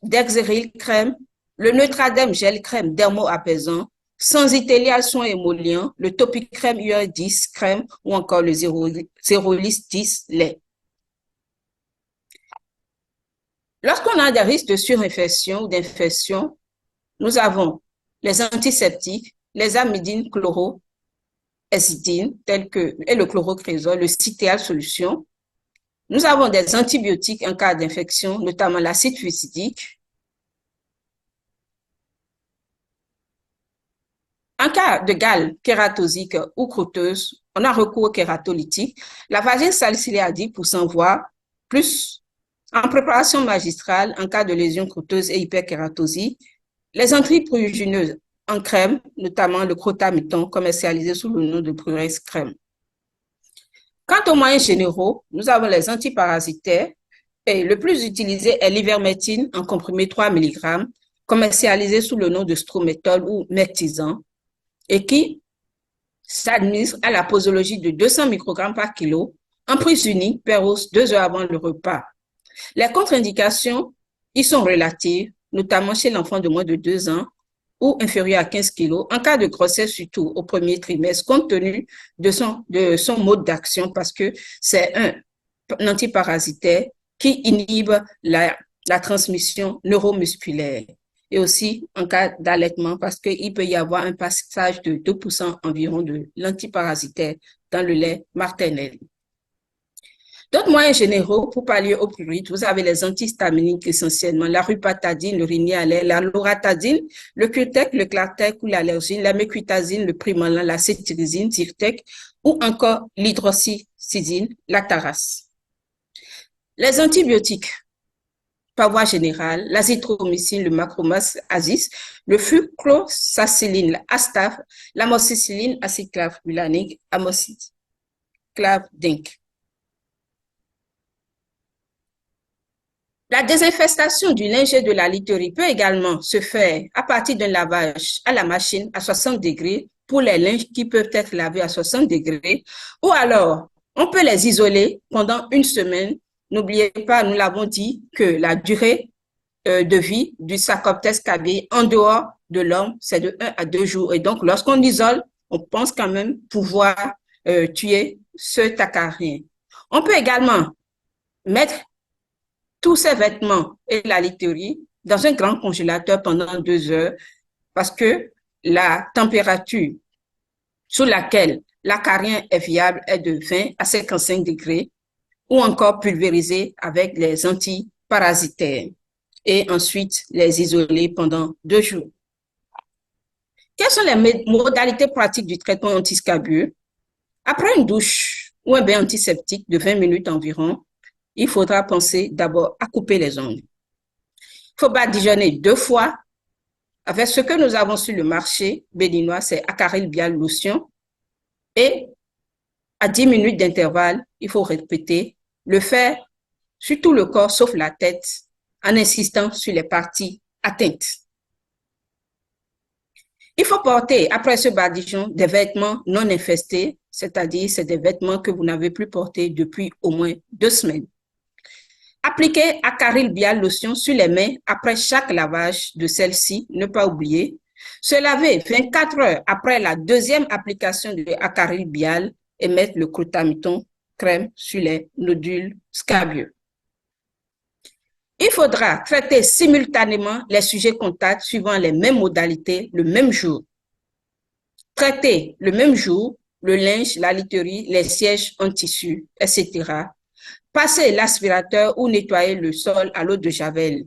Dexeryl crème, le Neutradem gel crème dermo-apaisant, Sensitelia soin émollient, le Topicrème UR10 crème ou encore le Zerolis 10 lait. Lorsqu'on a des risques de surinfection ou d'infection, nous avons les antiseptiques, les amidines chlorohexidine, tels que le chlorocrésol, le Citéal solution. Nous avons des antibiotiques en cas d'infection, notamment l'acide fusidique. En cas de gale kératosique ou croûteuse, on a recours au kératolytique. La vagine salicylée à 10%, voire plus. En préparation magistrale, en cas de lésion croûteuse et hyperkératosie, les antiprugineuses en crème, notamment le Crotamiton, commercialisé sous le nom de Prurex crème. Quant aux moyens généraux, nous avons les antiparasitaires et le plus utilisé est l'ivermectine en comprimé 3 mg, commercialisé sous le nom de Strométol ou Mectizan et qui s'administre à la posologie de 200 microgrammes par kilo en prise unique per os 2 heures avant le repas. Les contre-indications y sont relatives, notamment chez l'enfant de moins de 2 ans ou inférieur à 15 kg, en cas de grossesse, surtout au premier trimestre, compte tenu de son mode d'action, parce que c'est un antiparasitaire qui inhibe la transmission neuromusculaire. Et aussi en cas d'allaitement, parce qu'il peut y avoir un passage de 2% environ de l'antiparasitaire dans le lait maternel. D'autres moyens généraux pour pallier au prurite, vous avez les antihistaminiques essentiellement, la rupatadine, le Rinialais, la loratadine, le Curtec, le Clartec ou l'allergine, la mécuitazine, le Primalan, la cétirizine, Zyrtec ou encore l'hydroxyzine, la Taras. Les antibiotiques par voie générale, l'azithromycine, le Macromas aziz, le flucloxacilline, l'Astaf, l'amoxicilline, aciclavulanique, amoxiclav-dinc. La désinfestation du linge et de la literie peut également se faire à partir d'un lavage à la machine à 60 degrés pour les linges qui peuvent être lavés à 60 degrés ou alors on peut les isoler pendant une semaine. N'oubliez pas, nous l'avons dit, que la durée de vie du Sarcoptes cabiai en dehors de l'homme, c'est de 1 à 2 jours. Et donc, lorsqu'on isole, on pense quand même pouvoir tuer ce tacarien. On peut également mettre tous ces vêtements et la literie dans un grand congélateur pendant 2 heures parce que la température sous laquelle l'acarien est viable est de 20 à 55 degrés ou encore pulvérisé avec les antiparasitaires et ensuite les isoler pendant 2 jours. Quelles sont les modalités pratiques du traitement antiscabieux? Après une douche ou un bain antiseptique de 20 minutes environ, il faudra penser d'abord à couper les ongles. Il faut badigeonner 2 fois avec ce que nous avons sur le marché béninois, c'est Acaril Bial Lotion. Et à 10 minutes d'intervalle, il faut répéter, le faire sur tout le corps sauf la tête en insistant sur les parties atteintes. Il faut porter, après ce badigeon, des vêtements non infestés, c'est-à-dire c'est des vêtements que vous n'avez plus portés depuis au moins 2 semaines. Appliquez Acaril Bial Lotion sur les mains après chaque lavage de celle-ci, ne pas oublier. Se laver 24 heures après la deuxième application de Acaril Bial et mettre le Crotamiton crème sur les nodules scabieux. Il faudra traiter simultanément les sujets contacts suivant les mêmes modalités le même jour. Traiter le même jour le linge, la literie, les sièges en tissu, etc. passer l'aspirateur ou nettoyer le sol à l'eau de Javel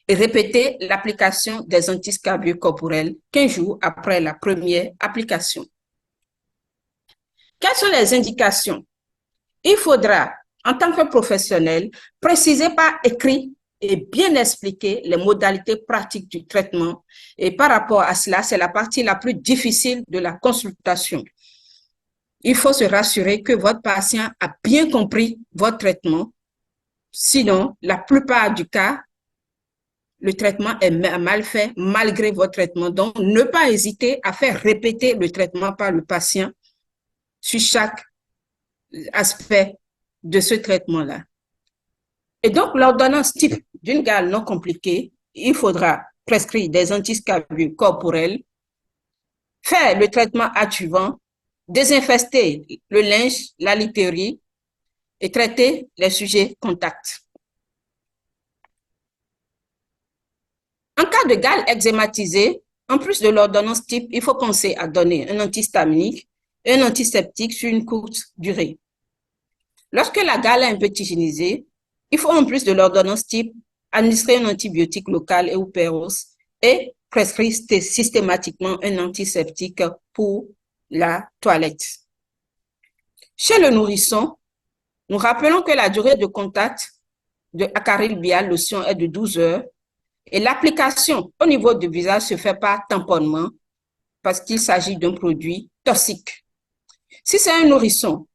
et répéter l'application des antiscabieux corporels 15 jours après la première application. Quelles sont les indications? Il faudra, en tant que professionnel, préciser par écrit et bien expliquer les modalités pratiques du traitement. Et par rapport à cela, c'est la partie la plus difficile de la consultation. Il faut se rassurer que votre patient a bien compris votre traitement. Sinon, la plupart du cas, le traitement est mal fait malgré votre traitement. Donc, ne pas hésiter à faire répéter le traitement par le patient sur chaque aspect de ce traitement-là. Et donc, l'ordonnance type d'une gale non compliquée, il faudra prescrire des antiscabieux corporels, faire le traitement adjuvant, désinfester le linge, la literie et traiter les sujets contacts. En cas de gale eczématisée, en plus de l'ordonnance type, il faut penser à donner un antihistaminique et un antiseptique sur une courte durée. Lorsque la gale est un peu tigénisée, il faut en plus de l'ordonnance type administrer un antibiotique local et ou péros et prescrire systématiquement un antiseptique pour la toilette. Chez le nourrisson, nous rappelons que la durée de contact de Acaril Bial lotion est de 12 heures et l'application au niveau du visage se fait par tamponnement parce qu'il s'agit d'un produit toxique. Si c'est un nourrisson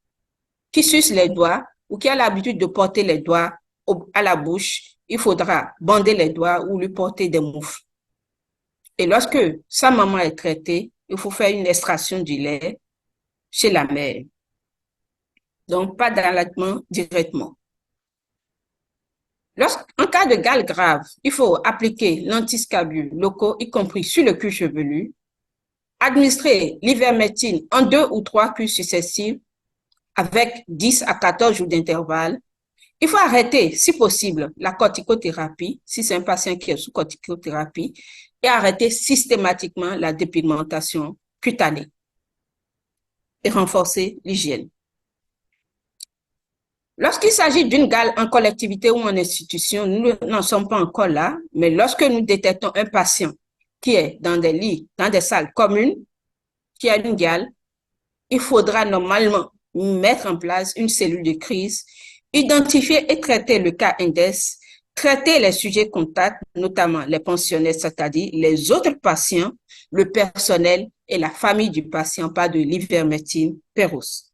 qui suce les doigts ou qui a l'habitude de porter les doigts à la bouche, il faudra bander les doigts ou lui porter des moufles. Et lorsque sa maman est traitée, il faut faire une extraction du lait chez la mère. Donc, pas d'allaitement directement. En cas de gale grave, il faut appliquer l'antiscabieux locaux, y compris sur le cuir chevelu, administrer l'ivermectine en 2 ou 3 cures successives avec 10 à 14 jours d'intervalle. Il faut arrêter, si possible, la corticothérapie, si c'est un patient qui est sous corticothérapie, et arrêter systématiquement la dépigmentation cutanée et renforcer l'hygiène. Lorsqu'il s'agit d'une gale en collectivité ou en institution, nous n'en sommes pas encore là, mais lorsque nous détectons un patient qui est dans des lits, dans des salles communes, qui a une gale, il faudra normalement mettre en place une cellule de crise, identifier et traiter le cas index, traiter les sujets contacts, notamment les pensionnaires, c'est-à-dire les autres patients, le personnel et la famille du patient par de l'ivermectine péros.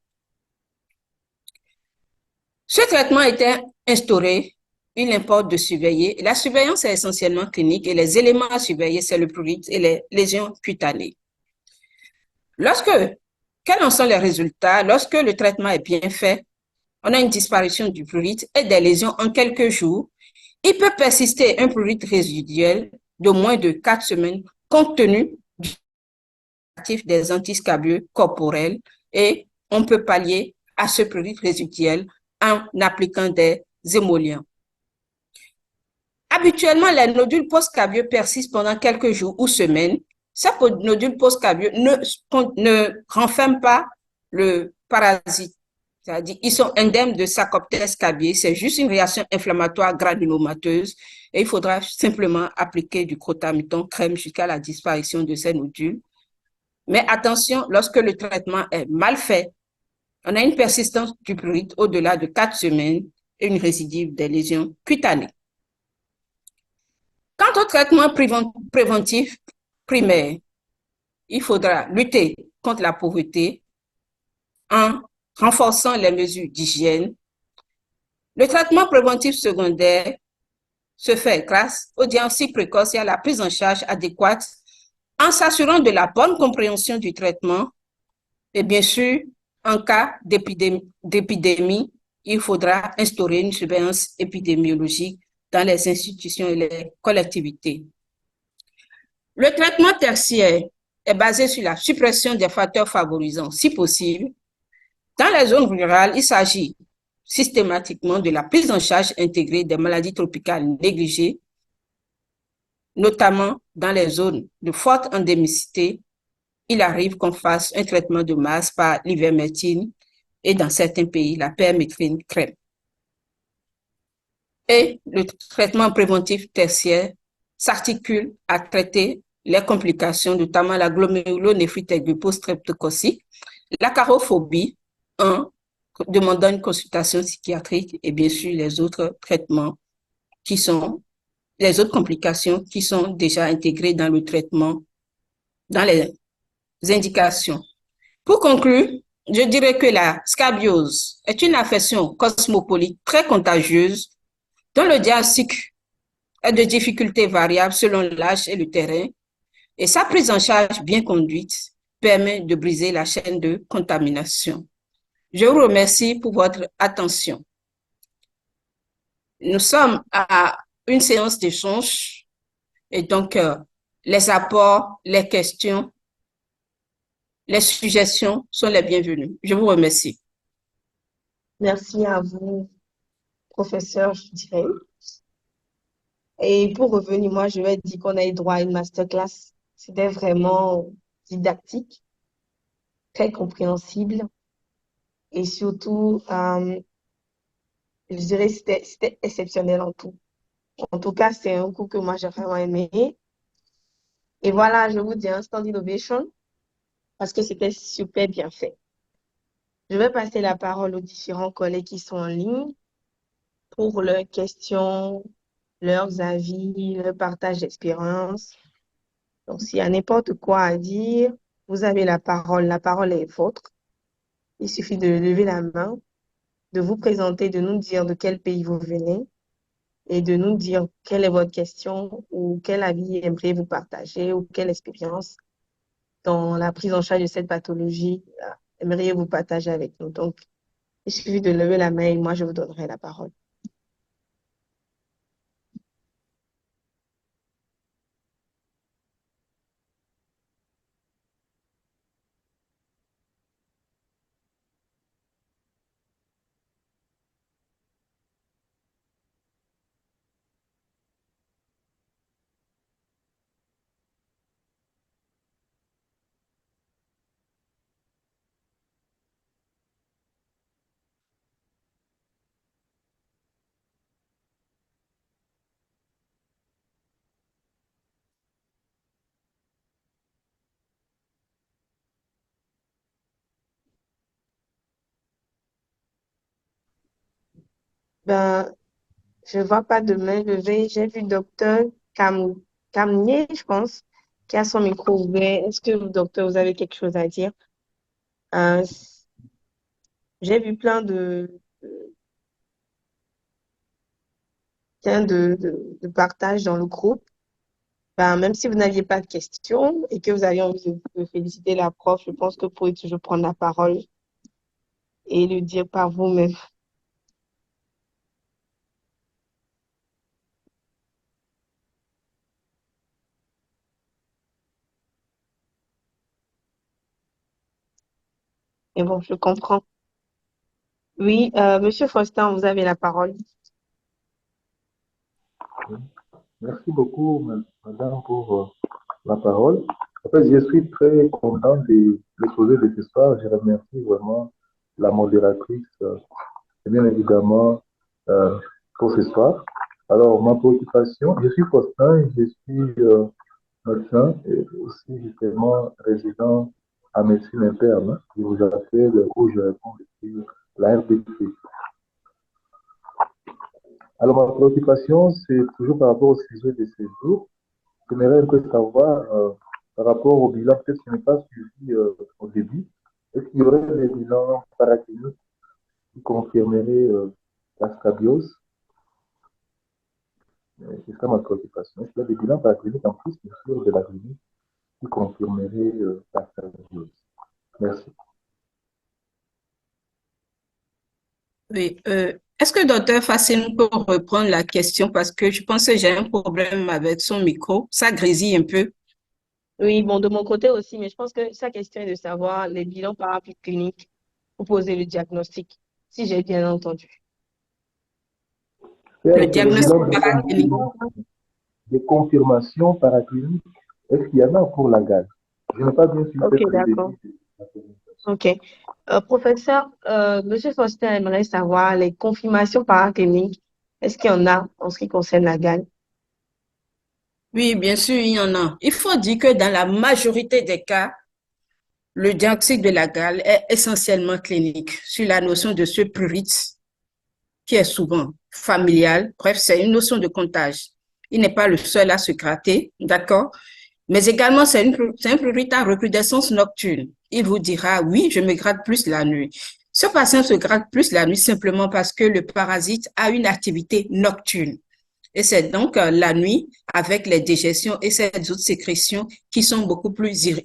Ce traitement était instauré, il importe de surveiller. La surveillance est essentiellement clinique et les éléments à surveiller, c'est le prurite et les lésions cutanées. Quels en sont les résultats? Lorsque le traitement est bien fait, on a une disparition du prurite et des lésions en quelques jours. Il peut persister un prurite résiduel de moins de 4 semaines compte tenu du actif des antiscabieux corporels et on peut pallier à ce prurite résiduel en appliquant des émollients. Habituellement, les nodules post-cabieux persistent pendant quelques jours ou semaines. Ces nodules post-cabieux ne renferment pas le parasite, c'est-à-dire ils sont indemnes de Sarcoptes cabiae, c'est juste une réaction inflammatoire granulomateuse et il faudra simplement appliquer du Crotamyton crème jusqu'à la disparition de ces nodules. Mais attention, lorsque le traitement est mal fait, on a une persistance du prurite au-delà de 4 semaines et une récidive des lésions cutanées. Quant au traitement préventif primaire, il faudra lutter contre la pauvreté en renforçant les mesures d'hygiène. Le traitement préventif secondaire se fait grâce au diagnostic précoce et à la prise en charge adéquate en s'assurant de la bonne compréhension du traitement et bien sûr, en cas d'épidémie, il faudra instaurer une surveillance épidémiologique dans les institutions et les collectivités. Le traitement tertiaire est basé sur la suppression des facteurs favorisants, si possible. Dans les zones rurales, il s'agit systématiquement de la prise en charge intégrée des maladies tropicales négligées, notamment dans les zones de forte endémicité. Il arrive qu'on fasse un traitement de masse par l'ivermectine et dans certains pays, la permétrine crème. Et le traitement préventif tertiaire s'articule à traiter les complications, notamment la glomérulonéphrite aiguë post-streptococcique, la carophobie, en demandant une consultation psychiatrique et bien sûr les autres traitements qui sont, les autres complications qui sont déjà intégrées dans le traitement, dans les indications. Pour conclure, je dirais que la scabiose est une affection cosmopolite très contagieuse dont le diagnostic est de difficultés variables selon l'âge et le terrain, et sa prise en charge bien conduite permet de briser la chaîne de contamination. Je vous remercie pour votre attention. Nous sommes à une séance d'échange et donc les apports, les questions, les suggestions sont les bienvenues. Je vous remercie. Merci à vous, professeur, je dirais. Et pour revenir, moi, je vais dire qu'on a eu droit à une masterclass. C'était vraiment didactique, très compréhensible et surtout, je dirais, c'était exceptionnel en tout. En tout cas, c'est un cours que moi, j'ai vraiment aimé. Et voilà, je vous dis un stand innovation parce que c'était super bien fait. Je vais passer la parole aux différents collègues qui sont en ligne pour leurs questions, leurs avis, leur partage d'expérience. Donc, s'il y a n'importe quoi à dire, vous avez la parole est vôtre. Il suffit de lever la main, de vous présenter, de nous dire de quel pays vous venez et de nous dire quelle est votre question ou quel avis aimeriez-vous partager ou quelle expérience dans la prise en charge de cette pathologie aimeriez-vous partager avec nous. Donc, il suffit de lever la main et moi, je vous donnerai la parole. Ben, je ne vois pas de main levée. J'ai vu docteur Camnier, je pense, qui a son micro ouvert. Est-ce que, docteur, vous avez quelque chose à dire? Euh, j'ai vu plein de partages dans le groupe. Ben, même si vous n'aviez pas de questions et que vous aviez envie de féliciter la prof, je pense que vous pouvez toujours prendre la parole et le dire par vous-même. Et bon, je comprends. Oui, Monsieur Faustin, vous avez la parole. Merci beaucoup, madame, pour la parole. En fait, je suis très content de l'exposé de ce soir. Je remercie vraiment la modératrice et bien évidemment pour ce soir. Alors, ma préoccupation, je suis Faustin, je suis médecin et aussi justement résident à médecine interne. Je vous appelle où je réponds depuis la RDC. Alors, ma préoccupation, c'est toujours par rapport au sujet de ces jours. J'aimerais un peu savoir par rapport au bilan, peut-être que je n'ai pas suivi au début. Est-ce qu'il y aurait des bilans paracliniques qui confirmeraient la scabiose? C'est ça ma préoccupation. Est-ce qu'il y a des bilans paracliniques en plus, bien sûr, de la clinique qui confirmeraient la scabiose? Merci. Oui, est-ce que docteur Facine peut reprendre la question parce que je pense que j'ai un problème avec son micro, ça grésille un peu. Oui, bon, de mon côté aussi, mais je pense que sa question est de savoir les bilans paracliniques pour poser le diagnostic, si j'ai bien entendu. Le C'est le diagnostic bilan paraclinique. de confirmation paraclinique. Est-ce qu'il y en a pour la gale? Je n'ai pas bien suivi Ok, le d'accord. début de la présentation. OK. Professeur, Monsieur Foster aimerait savoir les confirmations paracliniques. Est-ce qu'il y en a en ce qui concerne la gale? Oui, bien sûr, il y en a. Il faut dire que dans la majorité des cas, le diagnostic de la gale est essentiellement clinique sur la notion de ce prurite qui est souvent familial. Bref, c'est une notion de comptage. Il n'est pas le seul à se gratter, d'accord? Mais également, un prurite à recrudescence nocturne. Il vous dira, oui, je me gratte plus la nuit. Ce patient se gratte plus la nuit simplement parce que le parasite a une activité nocturne. Et c'est donc la nuit avec les digestions et ces autres sécrétions qui sont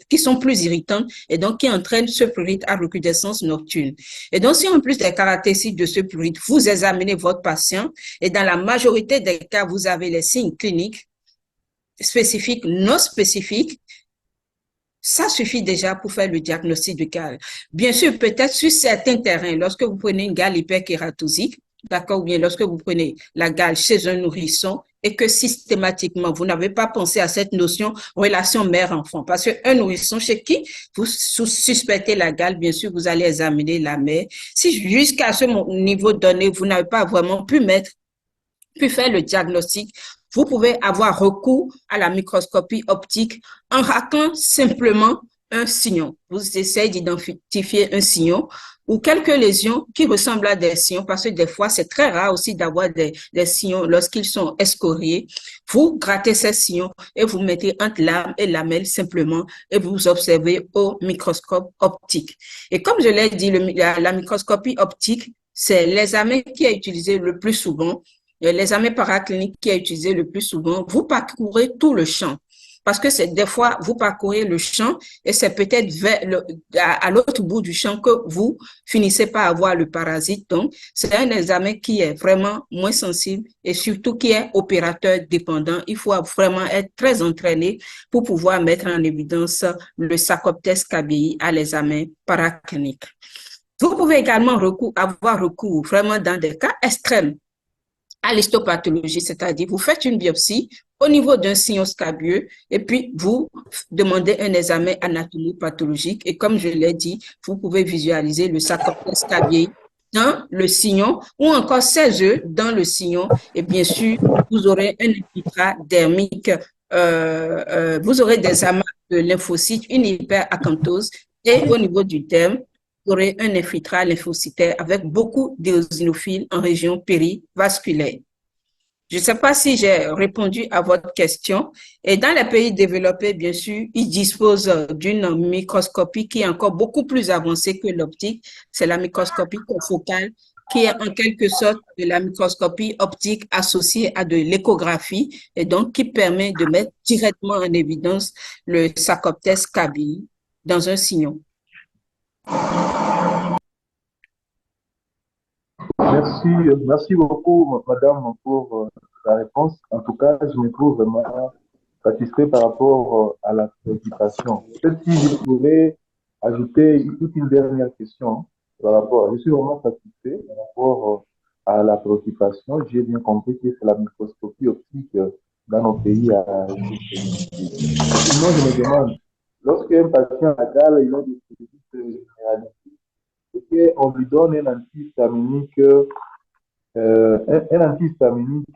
qui sont plus irritantes et donc qui entraînent ce prurite à recrudescence nocturne. Et donc, si en plus des caractéristiques de ce prurite, vous examinez votre patient et dans la majorité des cas, vous avez les signes cliniques spécifiques, non spécifiques, ça suffit déjà pour faire le diagnostic de gale. Bien sûr, peut-être sur certains terrains, lorsque vous prenez une gale hyperkératosique, d'accord, ou bien lorsque vous prenez la gale chez un nourrisson et que systématiquement, vous n'avez pas pensé à cette notion relation mère-enfant. Parce qu'un nourrisson chez qui vous suspectez la gale, bien sûr, vous allez examiner la mère. Si jusqu'à ce niveau donné, vous n'avez pas vraiment pu faire le diagnostic, vous pouvez avoir recours à la microscopie optique en raquant simplement un sillon. Vous essayez d'identifier un sillon ou quelques lésions qui ressemblent à des sillons, parce que des fois, c'est très rare aussi d'avoir des sillons lorsqu'ils sont escoriés. Vous grattez ces sillons et vous mettez entre l'âme et lamelle simplement et vous observez au microscope optique. Et comme je l'ai dit, la microscopie optique, c'est l'examen qui est utilisé le plus souvent, l'examen paraclinique qui est utilisé le plus souvent. Vous parcourez tout le champ. Parce que c'est des fois, vous parcourez le champ et c'est peut-être à l'autre bout du champ que vous finissez par avoir le parasite. Donc, c'est un examen qui est vraiment moins sensible et surtout qui est opérateur dépendant. Il faut vraiment être très entraîné pour pouvoir mettre en évidence le Sarcoptes cabii à l'examen paraclinique. Vous pouvez également avoir recours vraiment dans des cas extrêmes à l'histopathologie, c'est-à-dire vous faites une biopsie au niveau d'un sillon scabieux et puis vous demandez un examen anatomopathologique et comme je l'ai dit, vous pouvez visualiser le sarcoptère scabieux dans le sillon ou encore ses œufs dans le sillon et bien sûr, vous aurez un infiltrat dermique, vous aurez des amas de lymphocytes, une hyperacantose et au niveau du derme, vous aurez un infiltrat lymphocytaire avec beaucoup d'éosinophiles en région périvasculaire. Je ne sais pas si j'ai répondu à votre question. Et dans les pays développés, bien sûr, ils disposent d'une microscopie qui est encore beaucoup plus avancée que l'optique. C'est la microscopie confocale qui est en quelque sorte de la microscopie optique associée à de l'échographie et donc qui permet de mettre directement en évidence le Sarcoptes cabii dans un sillon. Merci beaucoup, madame, pour la réponse. En tout cas, je me trouve vraiment satisfait par rapport à la préoccupation. Peut-être si je pourrais ajouter toute une dernière question par rapport, je suis vraiment satisfait par rapport à la préoccupation. J'ai bien compris que c'est la microscopie optique dans nos pays à sinon, je me demande, lorsqu'un patient a gale, il a des services généralisés, et qu'on lui donne un antihistaminique, un antihistaminique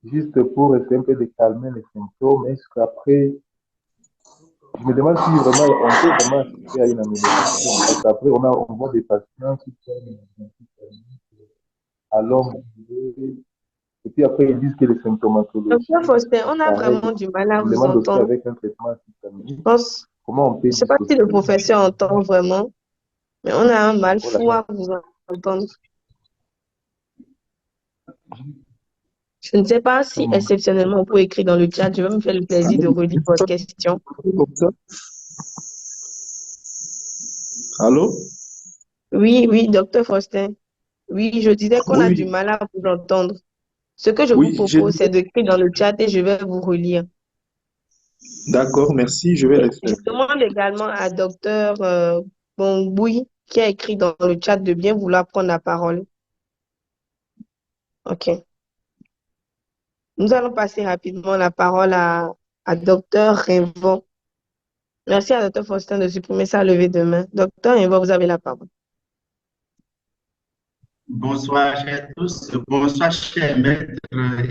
juste pour essayer un peu de calmer les symptômes. Est-ce qu'après, je me demande si vraiment on peut vraiment assister à une amélioration. Parce qu'après, on voit des patients qui prennent un antihistaminique à longue durée, et puis après, ils disent que les symptomatologies Docteur Foster, on a s'arrêtent. vraiment du mal à Je me vous demande aussi entendre. avec un traitement Je antihistaminique, pense, comment on peut je sais pas si le dissocier. professeur entend vraiment, mais on a un mal Oh là fou là. à vous entendre. Je ne sais pas si exceptionnellement on peut écrire dans le chat. Je vais me faire le plaisir de relire votre question. Allô? Oui, oui, docteur Foster. Oui, je disais qu'on a du Oui, mal à vous entendre. Ce que je vous oui, je propose, disais, c'est d'écrire dans le chat et je vais vous relire. d'accord, merci, je vais Et le je faire. demande également à docteur Bongoui, qui a écrit dans le chat, de bien vouloir prendre la parole. OK. Nous allons passer rapidement la parole à docteur Raymond. Merci à Dr. Faustin de supprimer sa levée de main. Docteur Invo, vous avez la parole. Bonsoir, chers tous. Bonsoir, chers maîtres.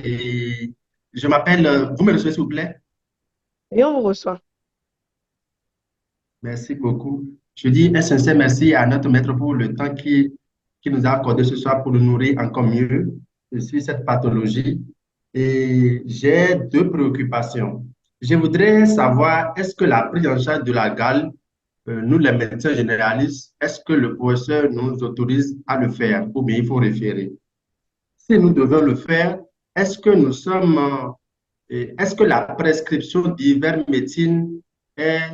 Et je m'appelle, vous me recevez, s'il vous plaît? Et on vous reçoit. Merci beaucoup. Je dis un sincère merci à notre maître pour le temps qui nous a accordé ce soir pour nous nourrir encore mieux sur cette pathologie. Et j'ai deux préoccupations. Je voudrais savoir, est-ce que la prise en charge de la gale, nous les médecins généralistes, est-ce que le professeur nous autorise à le faire ou bien il faut référer? Si nous devons le faire, est-ce que nous sommes, est-ce que la prescription diverses médecines est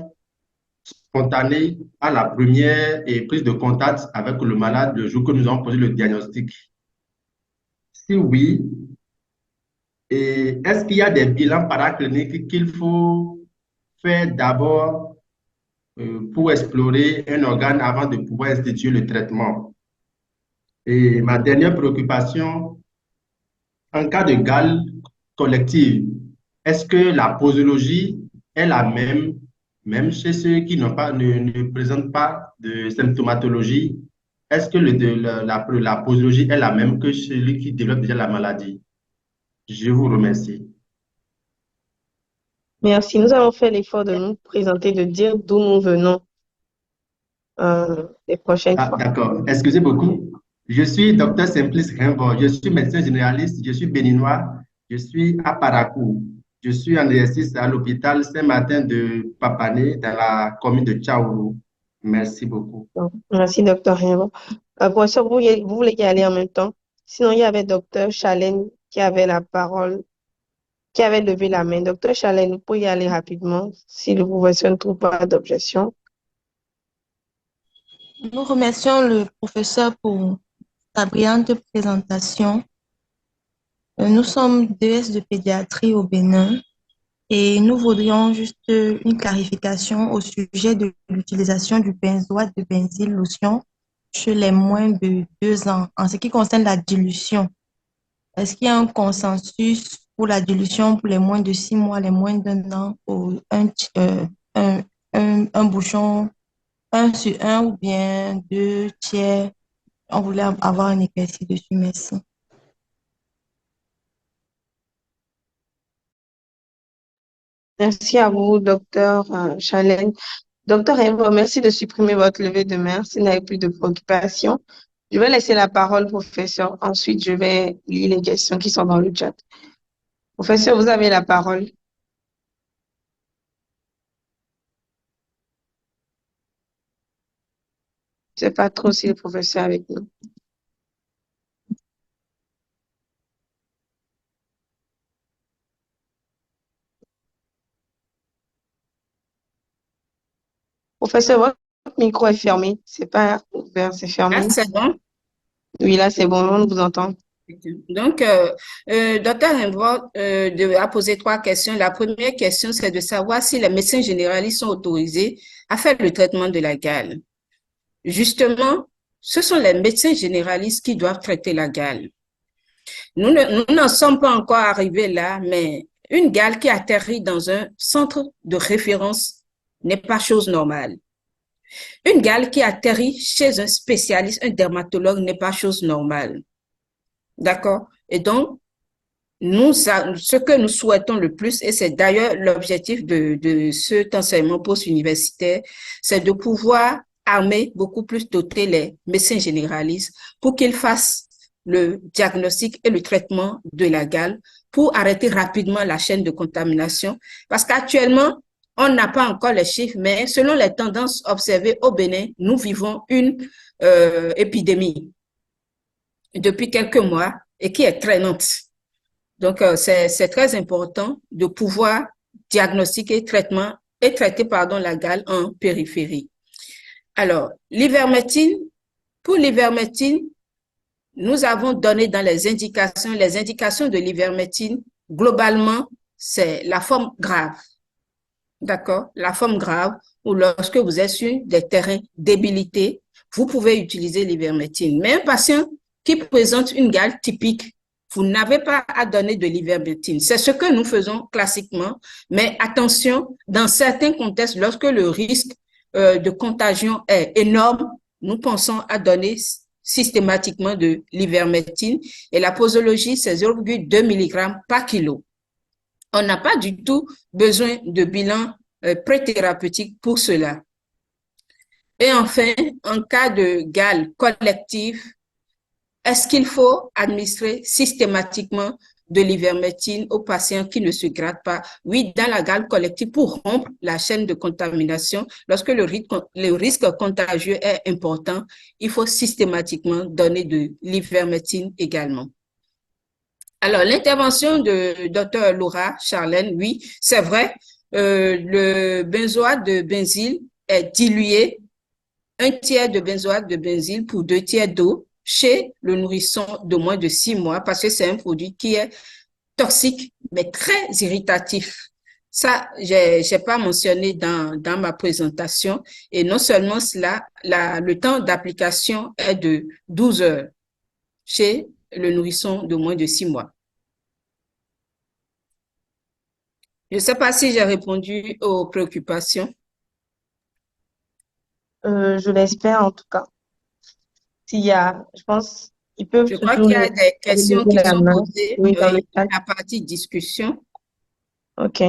spontanée à la première prise de contact avec le malade le jour que nous avons posé le diagnostic? Si oui, et est-ce qu'il y a des bilans paracliniques qu'il faut faire d'abord pour explorer un organe avant de pouvoir instituer le traitement? Et ma dernière préoccupation, en cas de gale collective, est-ce que la posologie est la même, même chez ceux qui ne présentent pas de symptomatologie? Est-ce que la posologie est la même que chez celui qui développe déjà la maladie? Je vous remercie. Merci. Nous avons fait l'effort de nous présenter, de dire d'où nous venons les prochaines Ah, fois. d'accord. Excusez beaucoup. Je suis docteur Simplice Rimbaud. Je suis médecin généraliste. Je suis béninois. Je suis à Parakou. Je suis en exercice à l'hôpital Saint-Martin de Papané dans la commune de Tchaourou. Merci beaucoup. Donc, merci, docteur Rimbaud. Professeur, vous voulez y aller en même temps? Sinon, il y avait docteur Chalène qui avait la parole, qui avait levé la main. Docteur Chalène, vous pouvez y aller rapidement si le professeur ne trouve pas d'objection. Nous remercions le professeur pour sa brillante présentation. Nous sommes DS de pédiatrie au Bénin et nous voudrions juste une clarification au sujet de l'utilisation du benzoate de benzyle lotion chez les moins de 2 ans en ce qui concerne la dilution. Est-ce qu'il y a un consensus pour la dilution pour les moins de 6 mois, les moins d'1 an, ou un bouchon 1/1 ou bien 2/3? On voulait avoir un éclairci dessus, merci. Merci à vous, docteur Chalène. Docteur Rimbaud, merci de supprimer votre levée de main. S'il n'y a plus de préoccupation, je vais laisser la parole au professeur. Ensuite, je vais lire les questions qui sont dans le chat. Professeur, vous avez la parole. Je ne sais pas trop si le professeur est avec nous. Professeur, votre micro est fermé. C'est pas ouvert, c'est fermé. Là, c'est bon. Oui, là, c'est bon, on vous entend. Donc, docteur Rimbaud a posé 3 questions. La première question, c'est de savoir si les médecins généralistes sont autorisés à faire le traitement de la gale. Justement, ce sont les médecins généralistes qui doivent traiter la gale. Nous n'en sommes pas encore arrivés là, mais une gale qui atterrit dans un centre de référence n'est pas chose normale. Une gale qui atterrit chez un spécialiste, un dermatologue, n'est pas chose normale. D'accord? Et donc, ce que nous souhaitons le plus, et c'est d'ailleurs l'objectif de cet enseignement post-universitaire, c'est de pouvoir armer, beaucoup plus doter les médecins généralistes pour qu'ils fassent le diagnostic et le traitement de la gale pour arrêter rapidement la chaîne de contamination. Parce qu'actuellement, on n'a pas encore les chiffres, mais selon les tendances observées au Bénin, nous vivons une épidémie depuis quelques mois et qui est traînante. Donc, c'est très important de pouvoir diagnostiquer traiter la gale en périphérie. Alors, l'ivermectine, pour l'ivermectine, nous avons donné dans les indications de l'ivermectine, globalement, c'est la forme grave. D'accord? La forme grave, ou lorsque vous êtes sur des terrains débilités, vous pouvez utiliser l'ivermectine. Mais un patient qui présente une gale typique, vous n'avez pas à donner de l'ivermectine. C'est ce que nous faisons classiquement, mais attention, dans certains contextes, lorsque le risque de contagion est énorme, nous pensons à donner systématiquement de l'ivermectine et la posologie, c'est 0,2 mg par kilo. On n'a pas du tout besoin de bilan préthérapeutique pour cela. Et enfin, en cas de gale collective, est-ce qu'il faut administrer systématiquement de l'ivermectine aux patients qui ne se grattent pas? Oui, dans la gale collective, pour rompre la chaîne de contamination, lorsque le risque contagieux est important, il faut systématiquement donner de l'ivermectine également. Alors, l'intervention de Dr. Laura Charlène, oui, c'est vrai, le benzoate de benzyle est dilué, 1/3 de benzoate de benzyle pour 2/3 d'eau chez le nourrisson de moins de 6 mois parce que c'est un produit qui est toxique, mais très irritatif. Ça, j'ai pas mentionné dans ma présentation. Et non seulement cela, le temps d'application est de 12 heures chez le nourrisson de moins de 6 mois. Je ne sais pas si j'ai répondu aux préoccupations. Je l'espère en tout cas. S'il y a, je pense, ils peuvent Je crois toujours qu'il y a des questions lever qui la sont main. posées, Oui, dans le oui, chat. la partie discussion. OK.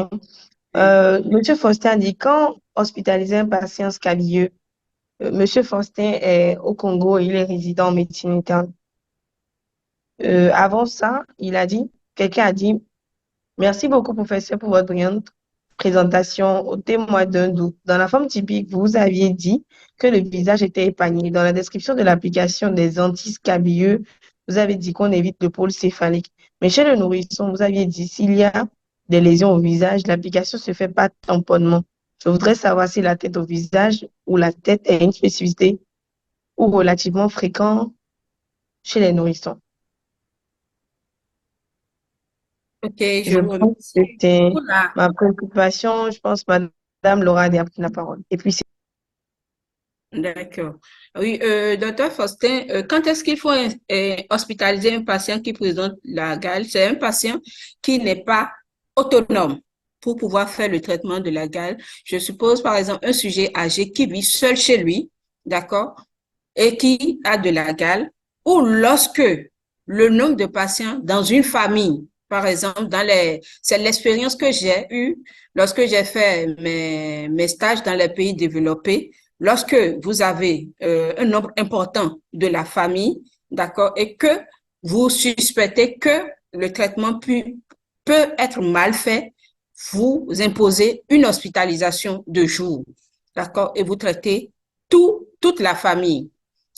Monsieur Faustin dit, quand hospitaliser un patient scabilleux, Monsieur Faustin est au Congo, il est résident en médecine interne. Avant ça, quelqu'un a dit, merci beaucoup, professeur, pour votre brillante présentation. Au témoin d'un doute, dans la forme typique, vous aviez dit que le visage était épargné. Dans la description de l'application des antiscabilleux, vous avez dit qu'on évite le pôle céphalique. Mais chez le nourrisson, vous aviez dit s'il y a des lésions au visage, l'application se fait pas tamponnement. Je voudrais savoir si la tête au visage ou la tête est une spécificité ou relativement fréquent chez les nourrissons. OK, Je je vous pense que remercie. c'était Pour la- ma préoccupation. Je pense que Madame Laura a pris la parole. Et puis, D'accord. Oui, docteur Faustin, quand est-ce qu'il faut hospitaliser un patient qui présente la gale? C'est un patient qui n'est pas autonome pour pouvoir faire le traitement de la gale. Je suppose, par exemple, un sujet âgé qui vit seul chez lui, d'accord, et qui a de la gale, ou lorsque le nombre de patients dans une famille, par exemple, c'est l'expérience que j'ai eue lorsque j'ai fait mes stages dans les pays développés. Lorsque vous avez un nombre important de la famille, d'accord, et que vous suspectez que le traitement peut être mal fait, vous imposez une hospitalisation de jour, d'accord, et vous traitez toute la famille.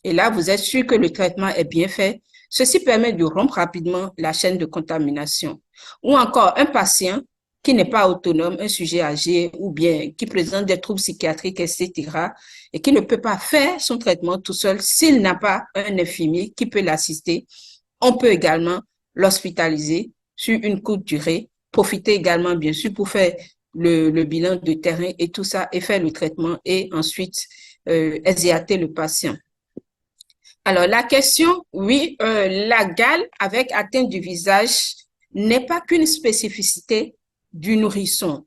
Et là, vous êtes sûr que le traitement est bien fait. Ceci permet de rompre rapidement la chaîne de contamination. Ou encore un patient qui n'est pas autonome, un sujet âgé ou bien qui présente des troubles psychiatriques, etc., et qui ne peut pas faire son traitement tout seul s'il n'a pas un infirmier qui peut l'assister. On peut également l'hospitaliser sur une courte durée, profiter également, bien sûr, pour faire le bilan de terrain et tout ça, et faire le traitement et ensuite exercer le patient. Alors, la question, oui, la gale avec atteinte du visage n'est pas qu'une spécificité du nourrisson.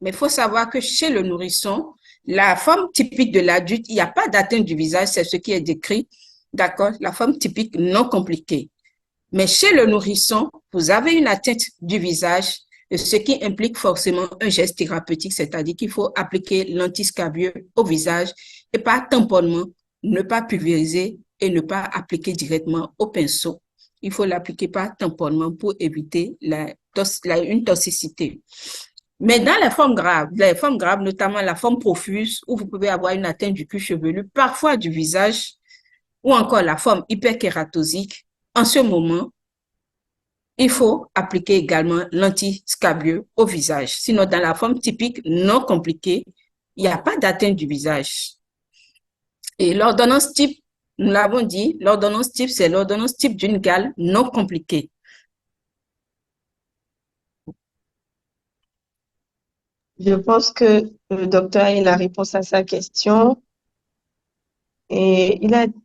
Mais il faut savoir que chez le nourrisson, la forme typique de l'adulte, il n'y a pas d'atteinte du visage, c'est ce qui est décrit, d'accord, la forme typique non compliquée. Mais chez le nourrisson, vous avez une atteinte du visage, ce qui implique forcément un geste thérapeutique, c'est-à-dire qu'il faut appliquer l'antiscabieux au visage et par tamponnement, ne pas pulvériser et ne pas appliquer directement au pinceau. Il faut l'appliquer par tamponnement pour éviter une toxicité. Mais dans les formes graves, notamment la forme profuse, où vous pouvez avoir une atteinte du cuir chevelu, parfois du visage, ou encore la forme hyperkératosique, en ce moment, il faut appliquer également l'antiscabieux au visage. Sinon, dans la forme typique non compliquée, il n'y a pas d'atteinte du visage. Et l'ordonnance type, nous l'avons dit, l'ordonnance type, c'est l'ordonnance type d'une gale non compliquée. je pense que le docteur a eu la réponse à sa question. Et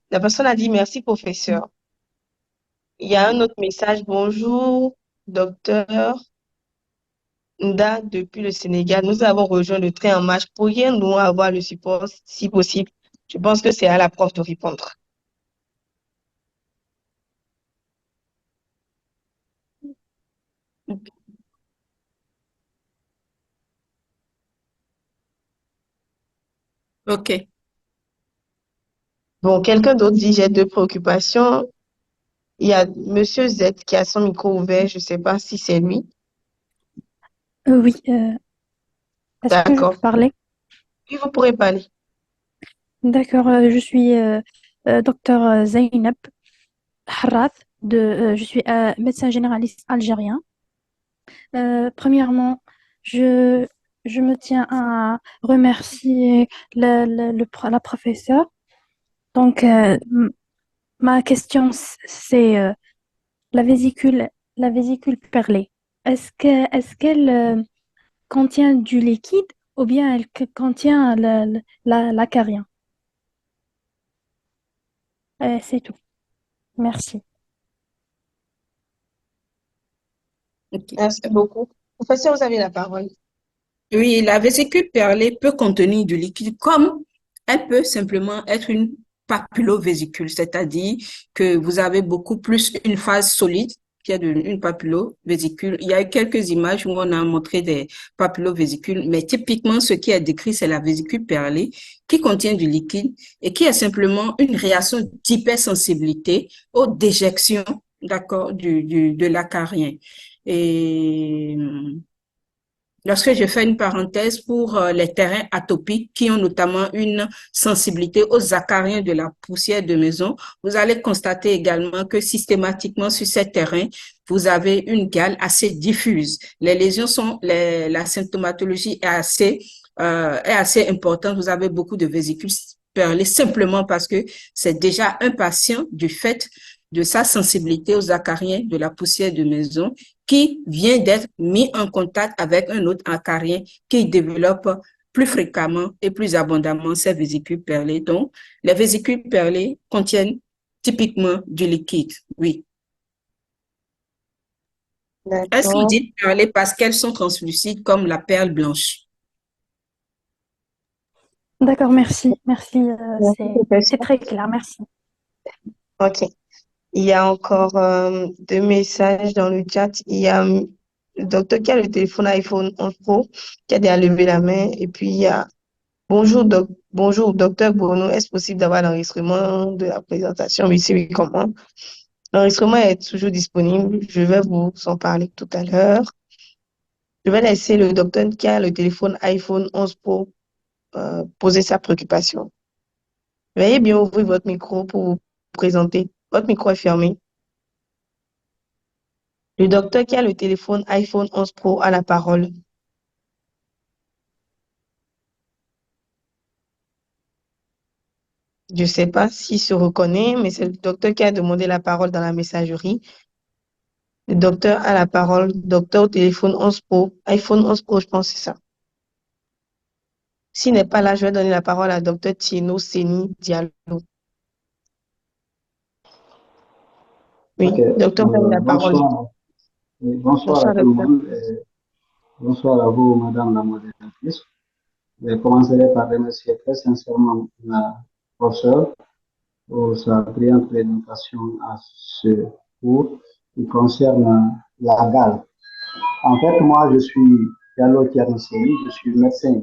la personne a dit merci, professeur. Il y a un autre message. Bonjour, docteur Nda, depuis le Sénégal. Nous avons rejoint le train en marche. Pourrions-nous avoir le support si possible? Je pense que c'est à la prof de répondre. OK. Bon, quelqu'un d'autre dit, j'ai deux préoccupations. Il y a Monsieur Z qui a son micro ouvert. Je ne sais pas si c'est lui. Oui, est-ce que je D'accord. peux parler? Puis vous pourrez parler. D'accord, je suis docteur Zainab Harrath, je suis médecin généraliste algérien. Premièrement, je, je me tiens à remercier la professeure. Donc, ma question, c'est la vésicule, la vésicule perlée. Est-ce qu'elle contient du liquide ou bien elle contient l'acarien? C'est tout. Merci. OK. Merci beaucoup. Professeur, vous avez la parole. Oui, la vésicule perlée peut contenir du liquide comme elle peut simplement être une papillovésicule, c'est-à-dire que vous avez beaucoup plus une phase solide qui est une papillovésicule. Il y a eu quelques images où on a montré des papillovésicules, mais typiquement ce qui est décrit, c'est la vésicule perlée qui contient du liquide et qui est simplement une réaction d'hypersensibilité aux déjections, d'accord, de l'acarien. Et lorsque je fais une parenthèse pour les terrains atopiques qui ont notamment une sensibilité aux acariens de la poussière de maison, vous allez constater également que systématiquement sur ces terrains, vous avez une gale assez diffuse. Les lésions la symptomatologie est assez importante. Vous avez beaucoup de vésicules perlées simplement parce que c'est déjà un patient du fait de sa sensibilité aux acariens de la poussière de maison qui vient d'être mis en contact avec un autre acarien qui développe plus fréquemment et plus abondamment ces vésicules perlées. Donc, les vésicules perlées contiennent typiquement du liquide, oui. Est-ce qu'on D'accord. dit perlées parce qu'elles sont translucides comme la perle blanche? D'accord, merci. Merci, Merci, c'est professeur. très clair. Merci. OK. Il y a encore deux messages dans le chat. Il y a le docteur qui a le téléphone iPhone 11 Pro qui a déjà levé la main. Et puis, il y a bonjour, docteur Bruno. Est-ce possible d'avoir l'enregistrement de la présentation? Oui, oui, comment? L'enregistrement est toujours disponible. Je vais vous en parler tout à l'heure. Je vais laisser le docteur qui a le téléphone iPhone 11 Pro poser sa préoccupation. Veuillez bien ouvrir votre micro pour vous présenter. Votre micro est fermé. Le docteur qui a le téléphone iPhone 11 Pro a la parole. Je ne sais pas s'il se reconnaît, mais c'est le docteur qui a demandé la parole dans la messagerie. Le docteur a la parole. Docteur au téléphone 11 Pro. iPhone 11 Pro, je pense que c'est ça. S'il n'est pas là, je vais donner la parole à docteur Tino Seni Diallo. Oui, Ok, docteur, vous avez la parole. bonsoir, bonsoir à Bonsoir, tout le docteur. monde. Et bonsoir à vous, Madame la modératrice. Je commencerai par remercier très sincèrement la professeure pour sa brillante présentation à ce cours qui concerne la gale. En fait, moi, je suis Diallo Thierry, je suis médecin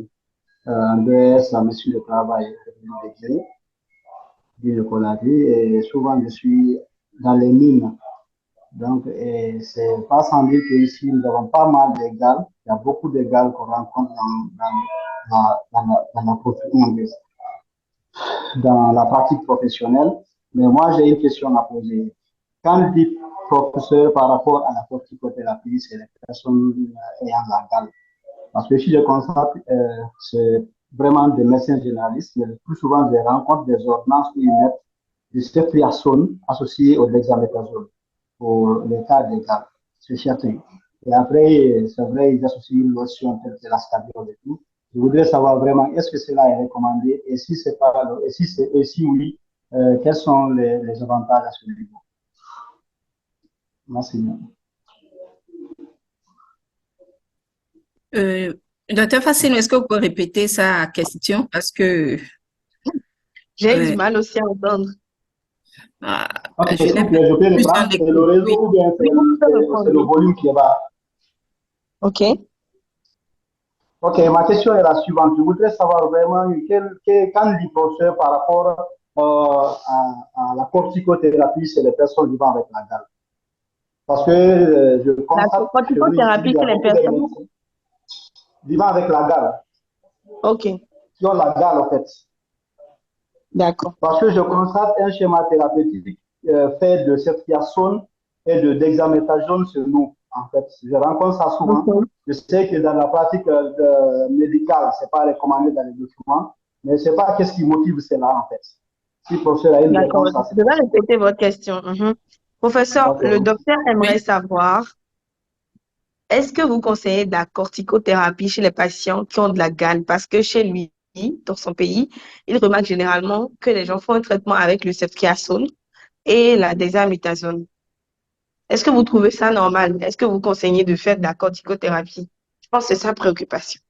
en DS à Monsieur le Travail de Conakry, et souvent je suis dans les mines. Donc, c'est pas sans dire qu'ici, nous avons pas mal d'égales. Il y a beaucoup d'égales qu'on rencontre dans la pratique professionnelle. Mais moi, j'ai une question à poser. Quand dit professeur par rapport à la corticothérapie, c'est les personnes ayant la gale. Parce que si je constate, c'est vraiment des médecins généralistes, mais le plus souvent, je rencontre des ordonnances où ils mettent du ceftriaxone associé au dexaméthasone pour les cas de gale. C'est certain. Et après, c'est vrai, ils associent une lotion telle que la scabiole et tout. Je voudrais savoir vraiment, est-ce que cela est recommandé? Et si c'est pas, et si oui, quels sont les avantages à ce niveau? Merci. Docteur Facino, est-ce que vous pouvez répéter sa question? Parce que J'ai du ouais, mal aussi à entendre. ah, Ok, je s'il n'ai vous pas plaît, je peux plus en reprendre. C'est le écho. Oui. réseau ou bien Oui, vous pouvez c'est répondre, le oui. volume qui est bas? OK. Ok, ma question est la suivante. Je voudrais savoir vraiment qu'en dit professeur par rapport à la corticothérapie chez les personnes vivant avec la gale. Parce que je La constate chez nous ici, il corticothérapie y a chez les beaucoup de personnes. médecins vivant avec la gale, OK, qui ont la gale en fait. d'accord. Parce que je constate un schéma thérapeutique fait de ceftriaxone et d'hexaméthasone sur nous, en fait. Je rencontre ça souvent. Mhm. Je sais que dans la pratique médicale, ce n'est pas recommandé dans les documents, mais je ne sais pas qu'est-ce qui motive cela, en fait. Si le professeur a une D'accord. réponse à cette Je vais question. répéter votre question. Mhm. Professeur, le D'accord. docteur aimerait Oui. savoir, est-ce que vous conseillez de la corticothérapie chez les patients qui ont de la gale? Parce que chez lui, dans son pays, il remarque généralement que les gens font un traitement avec le ceftriaxone et la dexamethasone. Est-ce que vous trouvez ça normal? Est-ce que vous conseillez de faire de la corticothérapie? Je pense que c'est sa préoccupation.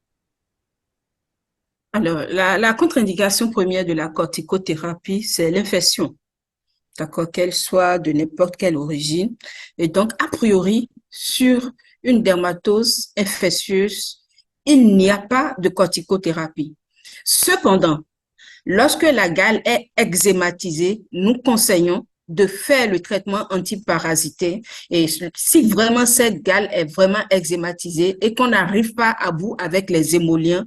Alors, la contre-indication première de la corticothérapie, c'est l'infection, d'accord, qu'elle soit de n'importe quelle origine. Et donc, a priori, sur une dermatose infectieuse, il n'y a pas de corticothérapie. Cependant, lorsque la gale est eczématisée, nous conseillons de faire le traitement antiparasitaire. Et si vraiment cette gale est vraiment eczématisée et qu'on n'arrive pas à bout avec les émollients,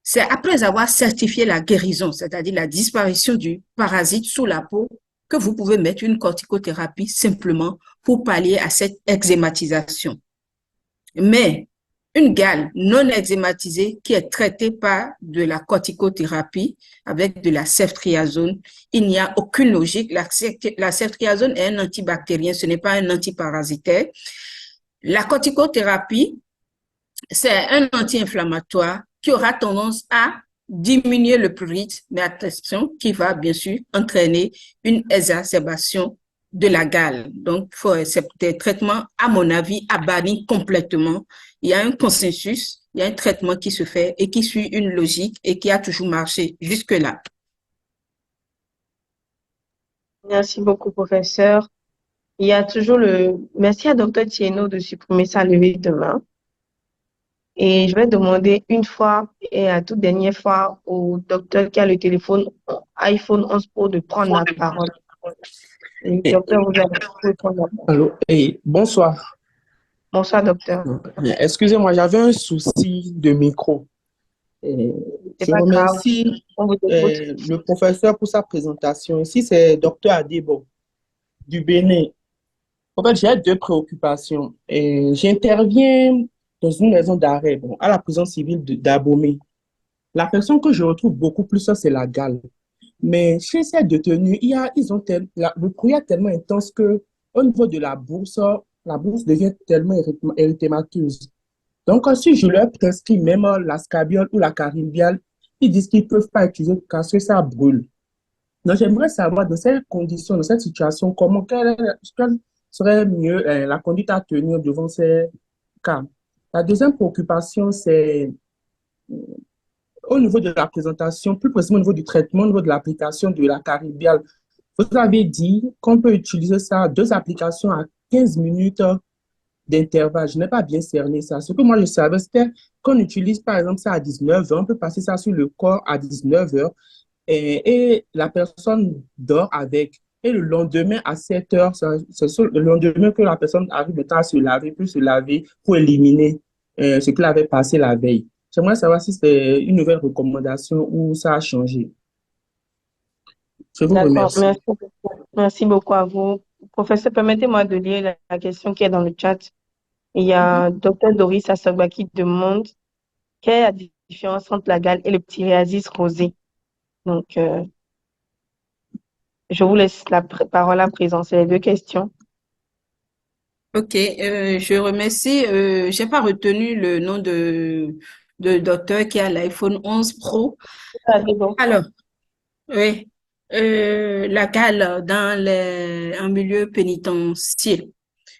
c'est après avoir certifié la guérison, c'est-à-dire la disparition du parasite sous la peau, que vous pouvez mettre une corticothérapie simplement pour pallier à cette eczématisation. Mais une gale non eczématisée qui est traitée par de la corticothérapie avec de la ceftriaxone, il n'y a aucune logique. La ceftriaxone est un antibactérien, ce n'est pas un antiparasitaire. La corticothérapie, c'est un anti-inflammatoire qui aura tendance à diminuer le prurite, mais attention, qui va bien sûr entraîner une exacerbation de la gale. Donc, c'est des traitements, à mon avis, à bannir complètement. Il y a un consensus, il y a un traitement qui se fait et qui suit une logique et qui a toujours marché jusque-là. Merci beaucoup, professeur. Il y a toujours merci à Dr. Thieno de supprimer sa levée de main. Et je vais demander une fois et à toute dernière fois au docteur qui a le téléphone iPhone 11 Pro de prendre la parole. Et Eh, docteur, vous allez prendre la parole. Allô, bonsoir. Bonsoir, docteur. Excusez-moi, j'avais un souci de micro. Eh, C'est je pas grave. remercie On vous écoute. le professeur pour sa présentation. Ici, c'est Dr Adebo du Bénin. En fait, j'ai deux préoccupations. J'interviens dans une maison d'arrêt, bon, à la prison civile d'Abomey. La personne que je retrouve beaucoup plus, ça, c'est la gale. Mais chez ces détenus, le courrier est tellement intense que au niveau de la bourse devient tellement érythémateuse. Donc, si je leur prescris même la scabiole ou la carimbiale, ils disent qu'ils ne peuvent pas utiliser parce que ça brûle. Donc, j'aimerais savoir, dans ces conditions, dans cette situation, quelle serait mieux la conduite à tenir devant ces cas. La deuxième préoccupation, c'est au niveau de la présentation, plus précisément au niveau du traitement, au niveau de l'application de la carimbiale. Vous avez dit qu'on peut utiliser ça, deux applications à 15 minutes d'intervalle. Je n'ai pas bien cerné ça. Ce que moi je savais, c'était qu'on utilise par exemple ça à 19 heures, on peut passer ça sur le corps à 19 heures et la personne dort avec. Et le lendemain à 7 heures, c'est le lendemain que la personne arrive le temps à se laver, peut se laver pour éliminer ce qu'il avait passé la veille. J'aimerais savoir si c'est une nouvelle recommandation ou ça a changé. Je vous D'accord. remercie. Merci beaucoup à vous. Professeur, permettez-moi de lire la question qui est dans le chat. Il y a Dr. Doris Assogba qui demande quelle est la différence entre la gale et le psoriasis rosé. Donc, je vous laisse la parole à présent. C'est les deux questions. Ok, je remercie. J'ai pas retenu le nom de docteur qui a l'iPhone 11 Pro. Ah, c'est bon. Alors, oui. La gale un milieu pénitentiaire.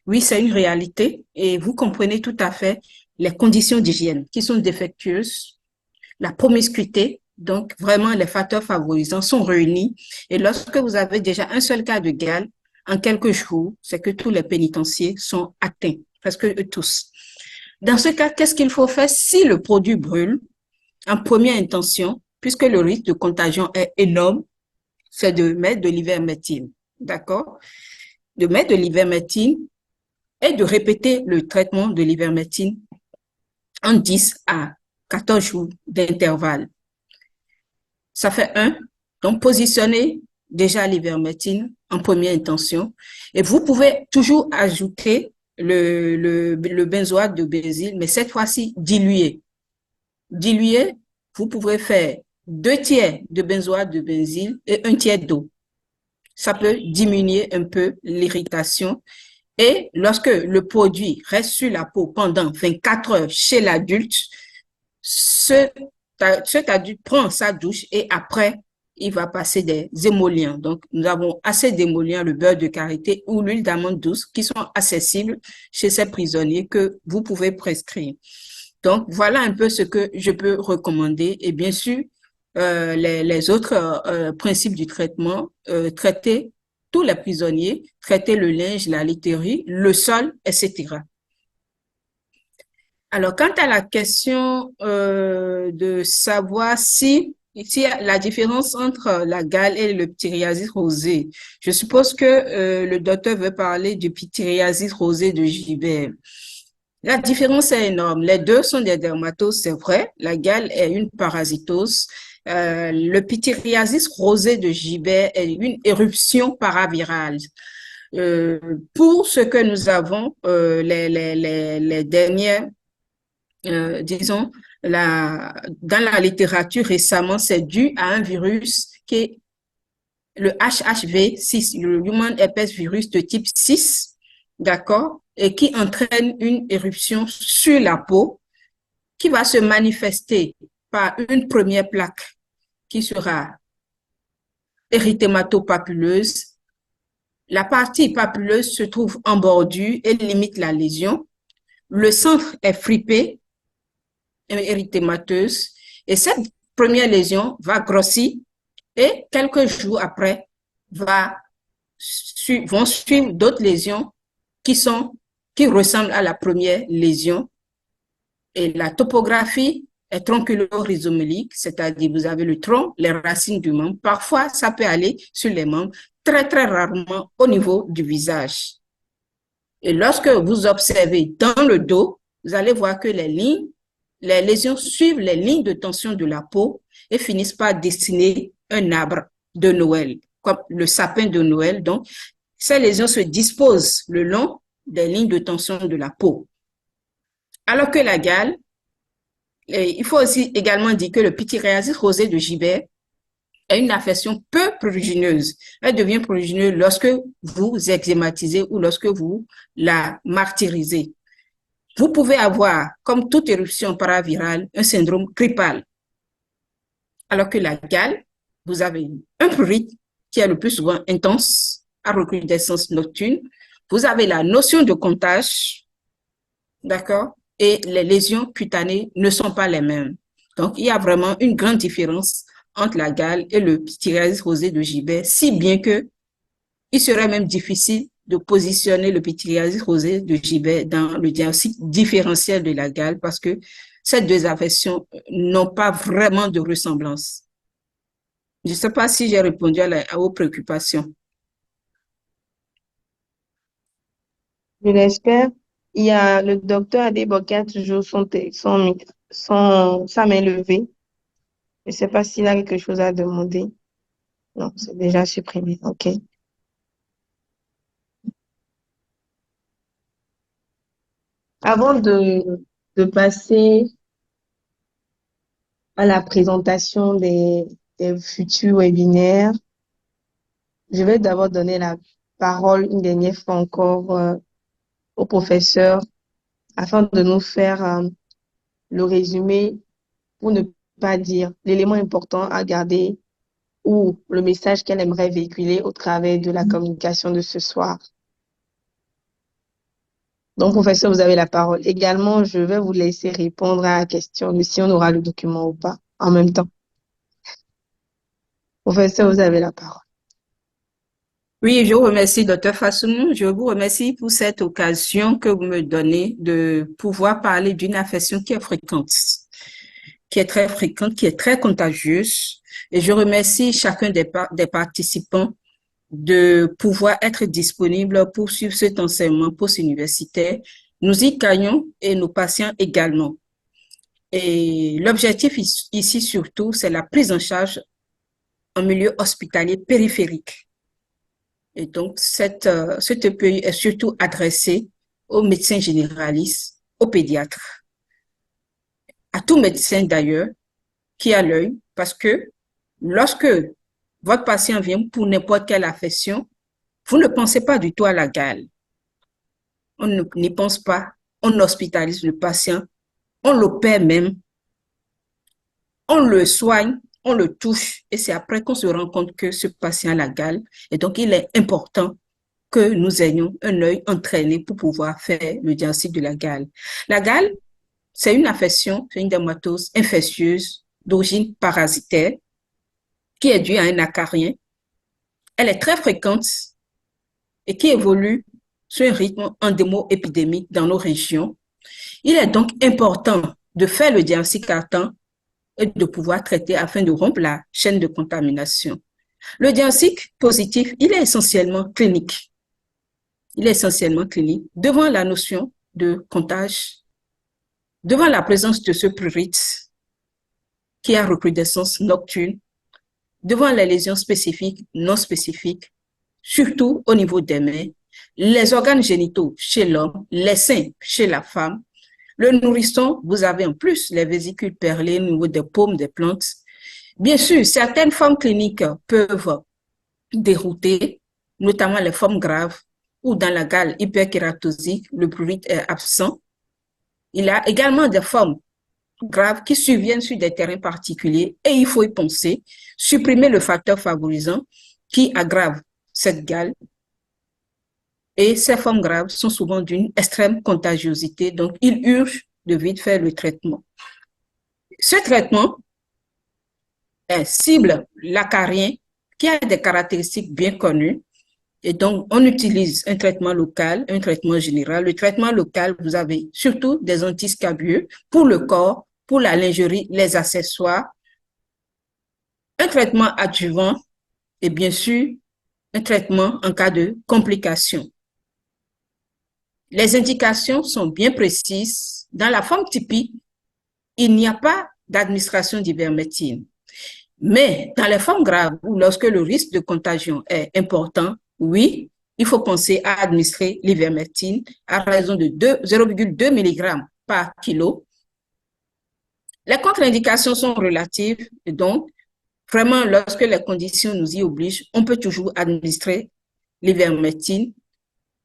Oui, c'est une réalité et vous comprenez tout à fait les conditions d'hygiène qui sont défectueuses, la promiscuité, donc vraiment les facteurs favorisants sont réunis. Et lorsque vous avez déjà un seul cas de gale, en quelques jours, c'est que tous les pénitenciers sont atteints, presque tous. Dans ce cas, qu'est-ce qu'il faut faire si le produit brûle? En première intention, puisque le risque de contagion est énorme, c'est de mettre de l'ivermectine, d'accord? De mettre de l'ivermectine et de répéter le traitement de l'ivermectine en 10 à 14 jours d'intervalle. Ça fait un. Donc, positionnez déjà l'ivermectine en première intention. Et vous pouvez toujours ajouter le benzoate de benzyle, mais cette fois-ci dilué. Dilué, vous pouvez faire 2 tiers de benzoate de benzyle et 1 tiers d'eau. Ça peut diminuer un peu l'irritation. Et lorsque le produit reste sur la peau pendant 24 heures chez l'adulte, cet adulte prend sa douche et après, il va passer des émollients. Donc, nous avons assez d'émollients, le beurre de karité ou l'huile d'amande douce qui sont accessibles chez ces prisonniers que vous pouvez prescrire. Donc, voilà un peu ce que je peux recommander. Et bien sûr, les autres principes du traitement, traiter tous les prisonniers, traiter le linge, la literie, le sol, etc. Alors, quant à la question de savoir si la différence entre la gale et le pityriasis rosé, je suppose que le docteur veut parler du pityriasis rosé de gibet. La différence est énorme. Les deux sont des dermatoses, c'est vrai. La gale est une parasitose. Le pityriasis rosé de gibet est une éruption paravirale. Pour ce que nous avons, les dernières, disons, dans la littérature récemment, c'est dû à un virus qui est le HHV6, le Human Herpes Virus de type 6, d'accord, et qui entraîne une éruption sur la peau qui va se manifester par une première plaque qui sera érythémato-papuleuse. La partie papuleuse se trouve en bordure et limite la lésion. Le centre est fripé, érythémateuse, et cette première lésion va grossir et quelques jours après vont suivre d'autres lésions qui ressemblent à la première lésion. Et la topographie est tronculo-rhizomélique, c'est-à-dire vous avez le tronc, les racines du membre. Parfois, ça peut aller sur les membres, très, très rarement au niveau du visage. Et lorsque vous observez dans le dos, vous allez voir que les lésions suivent les lignes de tension de la peau et finissent par dessiner un arbre de Noël, comme le sapin de Noël. Donc, ces lésions se disposent le long des lignes de tension de la peau. Alors que la gale, il faut aussi également dire que le pityriasis rosé de gibet est une affection peu prurigineuse. Elle devient prurigineuse lorsque vous eczématisez ou lorsque vous la martyrisez. Vous pouvez avoir, comme toute éruption paravirale, un syndrome grippal. Alors que la gale, vous avez un prurite qui est le plus souvent intense, à recrudescence nocturne. Vous avez la notion de contagion, d'accord? Et les lésions cutanées ne sont pas les mêmes. Donc, il y a vraiment une grande différence entre la gale et le pityriasis rosé de gibet, si bien que il serait même difficile de positionner le pityriasis rosé de gibet dans le diagnostic différentiel de la gale parce que ces deux affections n'ont pas vraiment de ressemblance. Je ne sais pas si j'ai répondu à vos préoccupations. Je l'espère. Il y a le docteur Adebo qui a toujours sa main levée. Je ne sais pas s'il a quelque chose à demander. Non, c'est déjà supprimé. OK. Avant de passer à la présentation des futurs webinaires, je vais d'abord donner la parole une dernière fois encore au professeur afin de nous faire le résumé pour ne pas dire l'élément important à garder ou le message qu'elle aimerait véhiculer au travers de la communication de ce soir. Donc, professeur, vous avez la parole. Également, je vais vous laisser répondre à la question de si on aura le document ou pas en même temps. Professeur, vous avez la parole. Oui, je vous remercie, Dr. Fassoum. Je vous remercie pour cette occasion que vous me donnez de pouvoir parler d'une affection qui est fréquente, qui est très fréquente, qui est très contagieuse. Et je remercie chacun des participants de pouvoir être disponible pour suivre cet enseignement post-universitaire. Nous y gagnons et nos patients également. Et l'objectif ici surtout, c'est la prise en charge en milieu hospitalier périphérique. Et donc, ce TPI est surtout adressé aux médecins généralistes, aux pédiatres, à tout médecin d'ailleurs qui a l'œil, parce que lorsque votre patient vient pour n'importe quelle affection, vous ne pensez pas du tout à la gale. On n'y pense pas, on hospitalise le patient, on l'opère même, on le soigne, on le touche, et c'est après qu'on se rend compte que ce patient a la gale. Et donc, il est important que nous ayons un œil entraîné pour pouvoir faire le diagnostic de la gale. La gale, c'est une affection, c'est une dermatose infectieuse d'origine parasitaire qui est due à un acarien. Elle est très fréquente et qui évolue sur un rythme endémo-épidémique dans nos régions. Il est donc important de faire le diagnostic à temps et de pouvoir traiter afin de rompre la chaîne de contamination. Le diagnostic positif, il est essentiellement clinique. Il est essentiellement clinique devant la notion de contage, devant la présence de ce prurite qui a recrudescence nocturne, devant les lésions spécifiques, non spécifiques, surtout au niveau des mains, les organes génitaux chez l'homme, les seins chez la femme. Le nourrisson, vous avez en plus les vésicules perlées au niveau des paumes des plantes. Bien sûr, certaines formes cliniques peuvent dérouter, notamment les formes graves, ou dans la gale hyperkératosique, le prurite est absent. Il y a également des formes graves qui surviennent sur des terrains particuliers et il faut y penser, supprimer le facteur favorisant qui aggrave cette gale. Et ces formes graves sont souvent d'une extrême contagiosité, donc il urge de vite faire le traitement. Ce traitement cible l'acarien qui a des caractéristiques bien connues. Et donc, on utilise un traitement local, un traitement général. Le traitement local, vous avez surtout des antiscabieux pour le corps, pour la lingerie, les accessoires. Un traitement adjuvant et bien sûr, un traitement en cas de complications. Les indications sont bien précises. Dans la forme typique, il n'y a pas d'administration d'ivermectine. Mais dans les formes graves, ou lorsque le risque de contagion est important, oui, il faut penser à administrer l'ivermectine à raison de 0,2 mg par kilo. Les contre-indications sont relatives et donc, vraiment, lorsque les conditions nous y obligent, on peut toujours administrer l'ivermectine.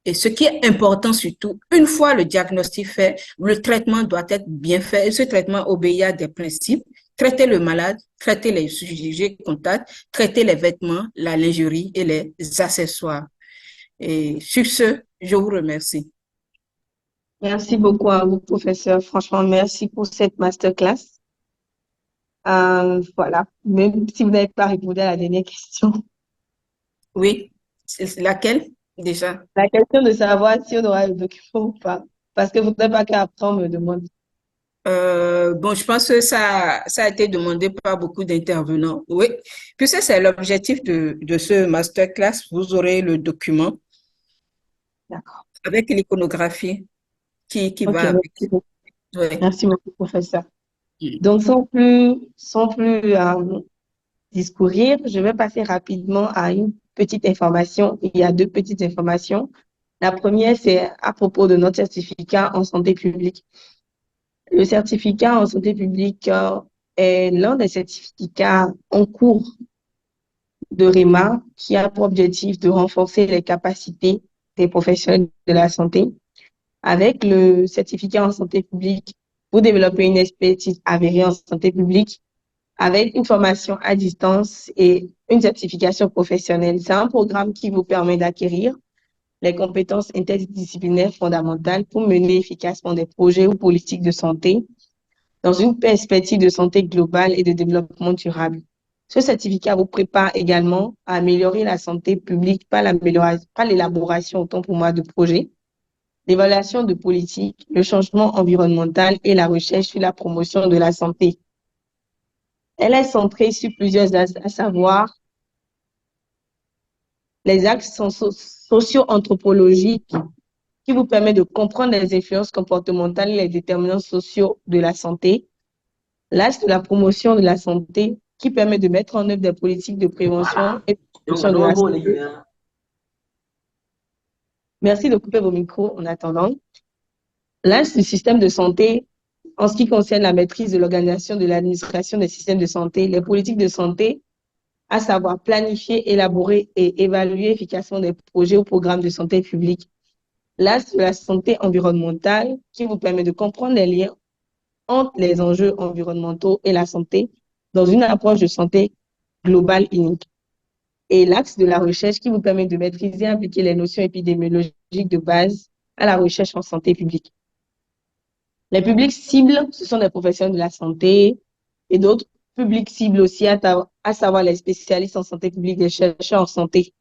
Et ce qui est important surtout, une fois le diagnostic fait, le traitement doit être bien fait. Et ce traitement obéit à des principes. Traiter le malade, traiter les sujets contacts, traiter les vêtements, la lingerie et les accessoires. Et sur ce, je vous remercie. Merci beaucoup à vous, professeur. Franchement, merci pour cette masterclass. Voilà, même si vous n'avez pas répondu à la dernière question. Oui, c'est laquelle déjà? La question de savoir si on aura le document ou pas. Parce que vous n'avez pas qu'après, on me demande. Bon, je pense que ça a été demandé par beaucoup d'intervenants. Oui, puisque c'est l'objectif de ce masterclass, vous aurez le document D'accord. avec l'iconographie qui Ok, va avec. merci beaucoup. Oui. Merci beaucoup, professeur. Donc, sans plus discourir, je vais passer rapidement à une petite information. Il y a deux petites informations. La première, c'est à propos de notre certificat en santé publique. Le certificat en santé publique est l'un des certificats en cours de REMA qui a pour objectif de renforcer les capacités des professionnels de la santé. Avec le certificat en santé publique, vous développez une expertise avérée en santé publique avec une formation à distance et une certification professionnelle. C'est un programme qui vous permet d'acquérir les compétences interdisciplinaires fondamentales pour mener efficacement des projets ou politiques de santé dans une perspective de santé globale et de développement durable. Ce certificat vous prépare également à améliorer la santé publique par l'élaboration, autant pour moi, de projets, l'évaluation de politiques, le changement environnemental et la recherche sur la promotion de la santé. Elle est centrée sur plusieurs axes, à savoir les axes socio-anthropologiques qui vous permettent de comprendre les influences comportementales et les déterminants sociaux de la santé, l'axe de la promotion de la santé qui permet de mettre en œuvre des politiques de prévention et de promotion de la santé. Merci de couper vos micros en attendant. L'axe du système de santé en ce qui concerne la maîtrise de l'organisation de l'administration des systèmes de santé, les politiques de santé, à savoir planifier, élaborer et évaluer efficacement des projets ou programmes de santé publique. L'axe de la santé environnementale qui vous permet de comprendre les liens entre les enjeux environnementaux et la santé dans une approche de santé globale unique. Et l'axe de la recherche qui vous permet de maîtriser et appliquer les notions épidémiologiques de base à la recherche en santé publique. Les publics cibles, ce sont des professionnels de la santé et d'autres publics cibles aussi, à savoir les spécialistes en santé publique, les chercheurs en santé.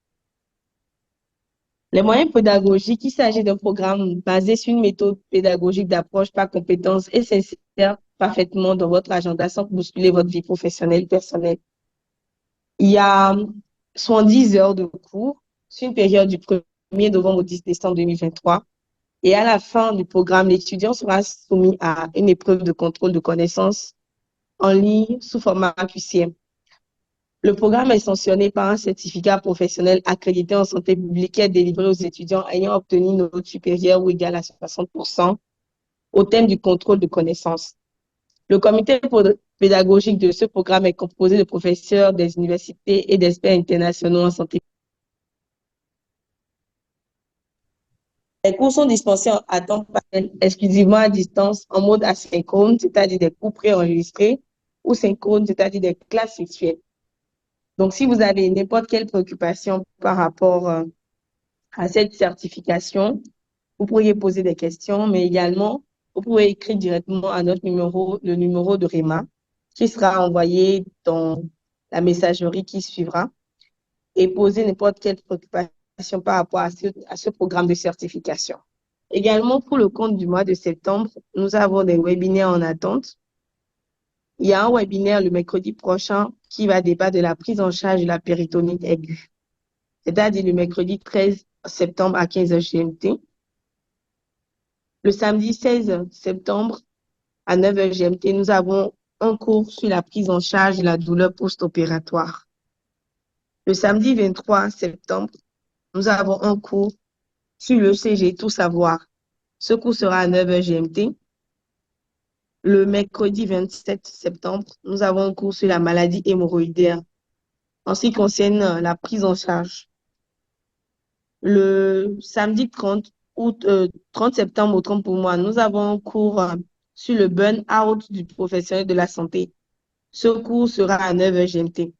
Les moyens pédagogiques, il s'agit d'un programme basé sur une méthode pédagogique d'approche par compétences et s'insère parfaitement dans votre agenda sans bousculer votre vie professionnelle, personnelle. Il y a 70 heures de cours sur une période du 1er novembre au 10 décembre 2023. Et à la fin du programme, l'étudiant sera soumis à une épreuve de contrôle de connaissances en ligne sous format QCM. Le programme est sanctionné par un certificat professionnel accrédité en santé publique qui est délivré aux étudiants ayant obtenu une note supérieure ou égale à 60% au thème du contrôle de connaissances. Le comité pédagogique de ce programme est composé de professeurs des universités et d'experts internationaux en santé. Les cours sont dispensés à temps partiel, exclusivement à distance, en mode asynchrone, c'est-à-dire des cours préenregistrés, ou synchrone, c'est-à-dire des classes virtuelles. Donc, si vous avez n'importe quelle préoccupation par rapport à cette certification, vous pourriez poser des questions, mais également, vous pouvez écrire directement à notre numéro, le numéro de REMA, qui sera envoyé dans la messagerie qui suivra, et poser n'importe quelle préoccupation par rapport à ce programme de certification. Également, pour le compte du mois de septembre, nous avons des webinaires en attente. Il y a un webinaire le mercredi prochain qui va débattre de la prise en charge de la péritonite aiguë, c'est-à-dire le mercredi 13 septembre à 15h GMT. Le samedi 16 septembre à 9h GMT, nous avons un cours sur la prise en charge de la douleur post-opératoire. Le samedi 23 septembre, nous avons un cours sur le CG Tout Savoir. Ce cours sera à 9h GMT. Le mercredi 27 septembre, nous avons un cours sur la maladie hémorroïdaire en ce qui concerne la prise en charge. Le samedi 30 septembre, autant pour moi, nous avons un cours sur le burn-out du professionnel de la santé. Ce cours sera à 9h GMT.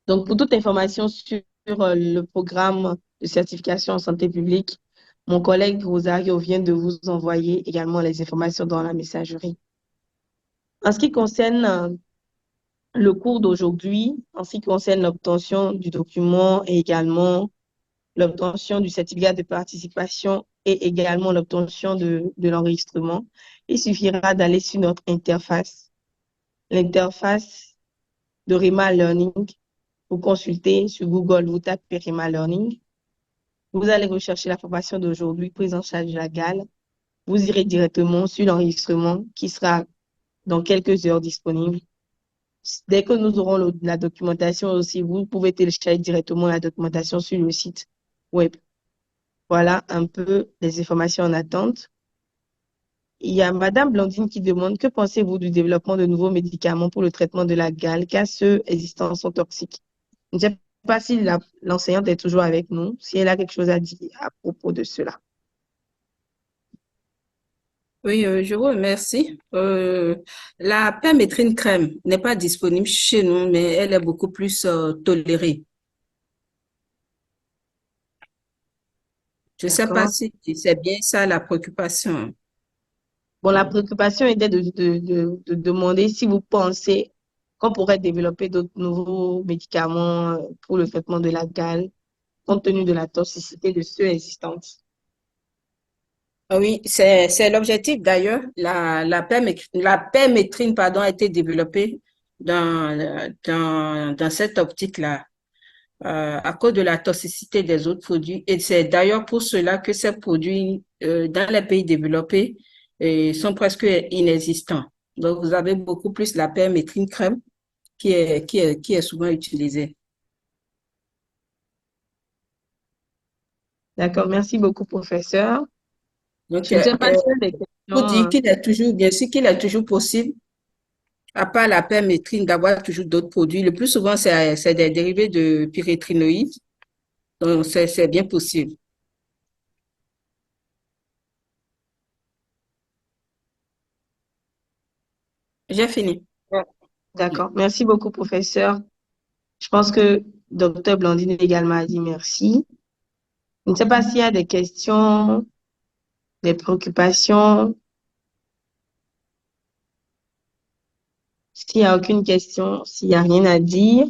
Donc, pour toute information sur le programme de certification en santé publique, mon collègue Rosario vient de vous envoyer également les informations dans la messagerie. En ce qui concerne le cours d'aujourd'hui, en ce qui concerne l'obtention du document et également l'obtention du certificat de participation et également l'obtention de l'enregistrement, il suffira d'aller sur notre interface, l'interface de REMA Learning. Vous consultez sur Google, vous tapez REMA Learning. Vous allez rechercher la formation d'aujourd'hui, prise en charge de la gale. Vous irez directement sur l'enregistrement qui sera dans quelques heures disponible. Dès que nous aurons la documentation aussi, vous pouvez télécharger directement la documentation sur le site web. Voilà un peu les informations en attente. Il y a Madame Blandine qui demande: que pensez-vous du développement de nouveaux médicaments pour le traitement de la gale, car ceux existants sont toxiques? Je ne sais pas si l'enseignante est toujours avec nous, si elle a quelque chose à dire à propos de cela. Oui, je vous remercie. La permétrine crème n'est pas disponible chez nous, mais elle est beaucoup plus tolérée. Je ne sais pas D'accord. si c'est bien ça la préoccupation. Bon, la préoccupation était de demander si vous pensez qu'on pourrait développer d'autres nouveaux médicaments pour le traitement de la gale, compte tenu de la toxicité de ceux existants. Ah oui, c'est l'objectif d'ailleurs. La permétrine, pardon, a été développée dans cette optique-là, à cause de la toxicité des autres produits. Et c'est d'ailleurs pour cela que ces produits, dans les pays développés, sont presque inexistants. Donc, vous avez beaucoup plus la permétrine crème qui est souvent utilisée. D'accord. Merci beaucoup, professeur. Donc, Je ne sais pas s'il y a des pour questions. dire qu'il est toujours, bien sûr qu'il est toujours possible, à part la permétrine, d'avoir toujours d'autres produits. Le plus souvent, c'est des dérivés de pyréthrinoïdes. Donc, c'est bien possible. J'ai fini. D'accord. Merci beaucoup, professeur. Je pense que docteur Blandine également a dit merci. Je ne sais pas s'il y a des questions, des préoccupations. S'il n'y a aucune question, s'il n'y a rien à dire,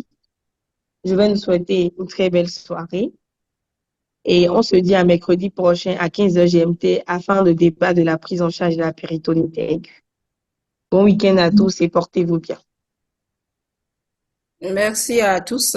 je vais nous souhaiter une très belle soirée. Et on se dit à mercredi prochain à 15h GMT afin de débattre de la prise en charge de la péritonite aiguë. Bon week-end à tous et portez-vous bien. Merci à tous.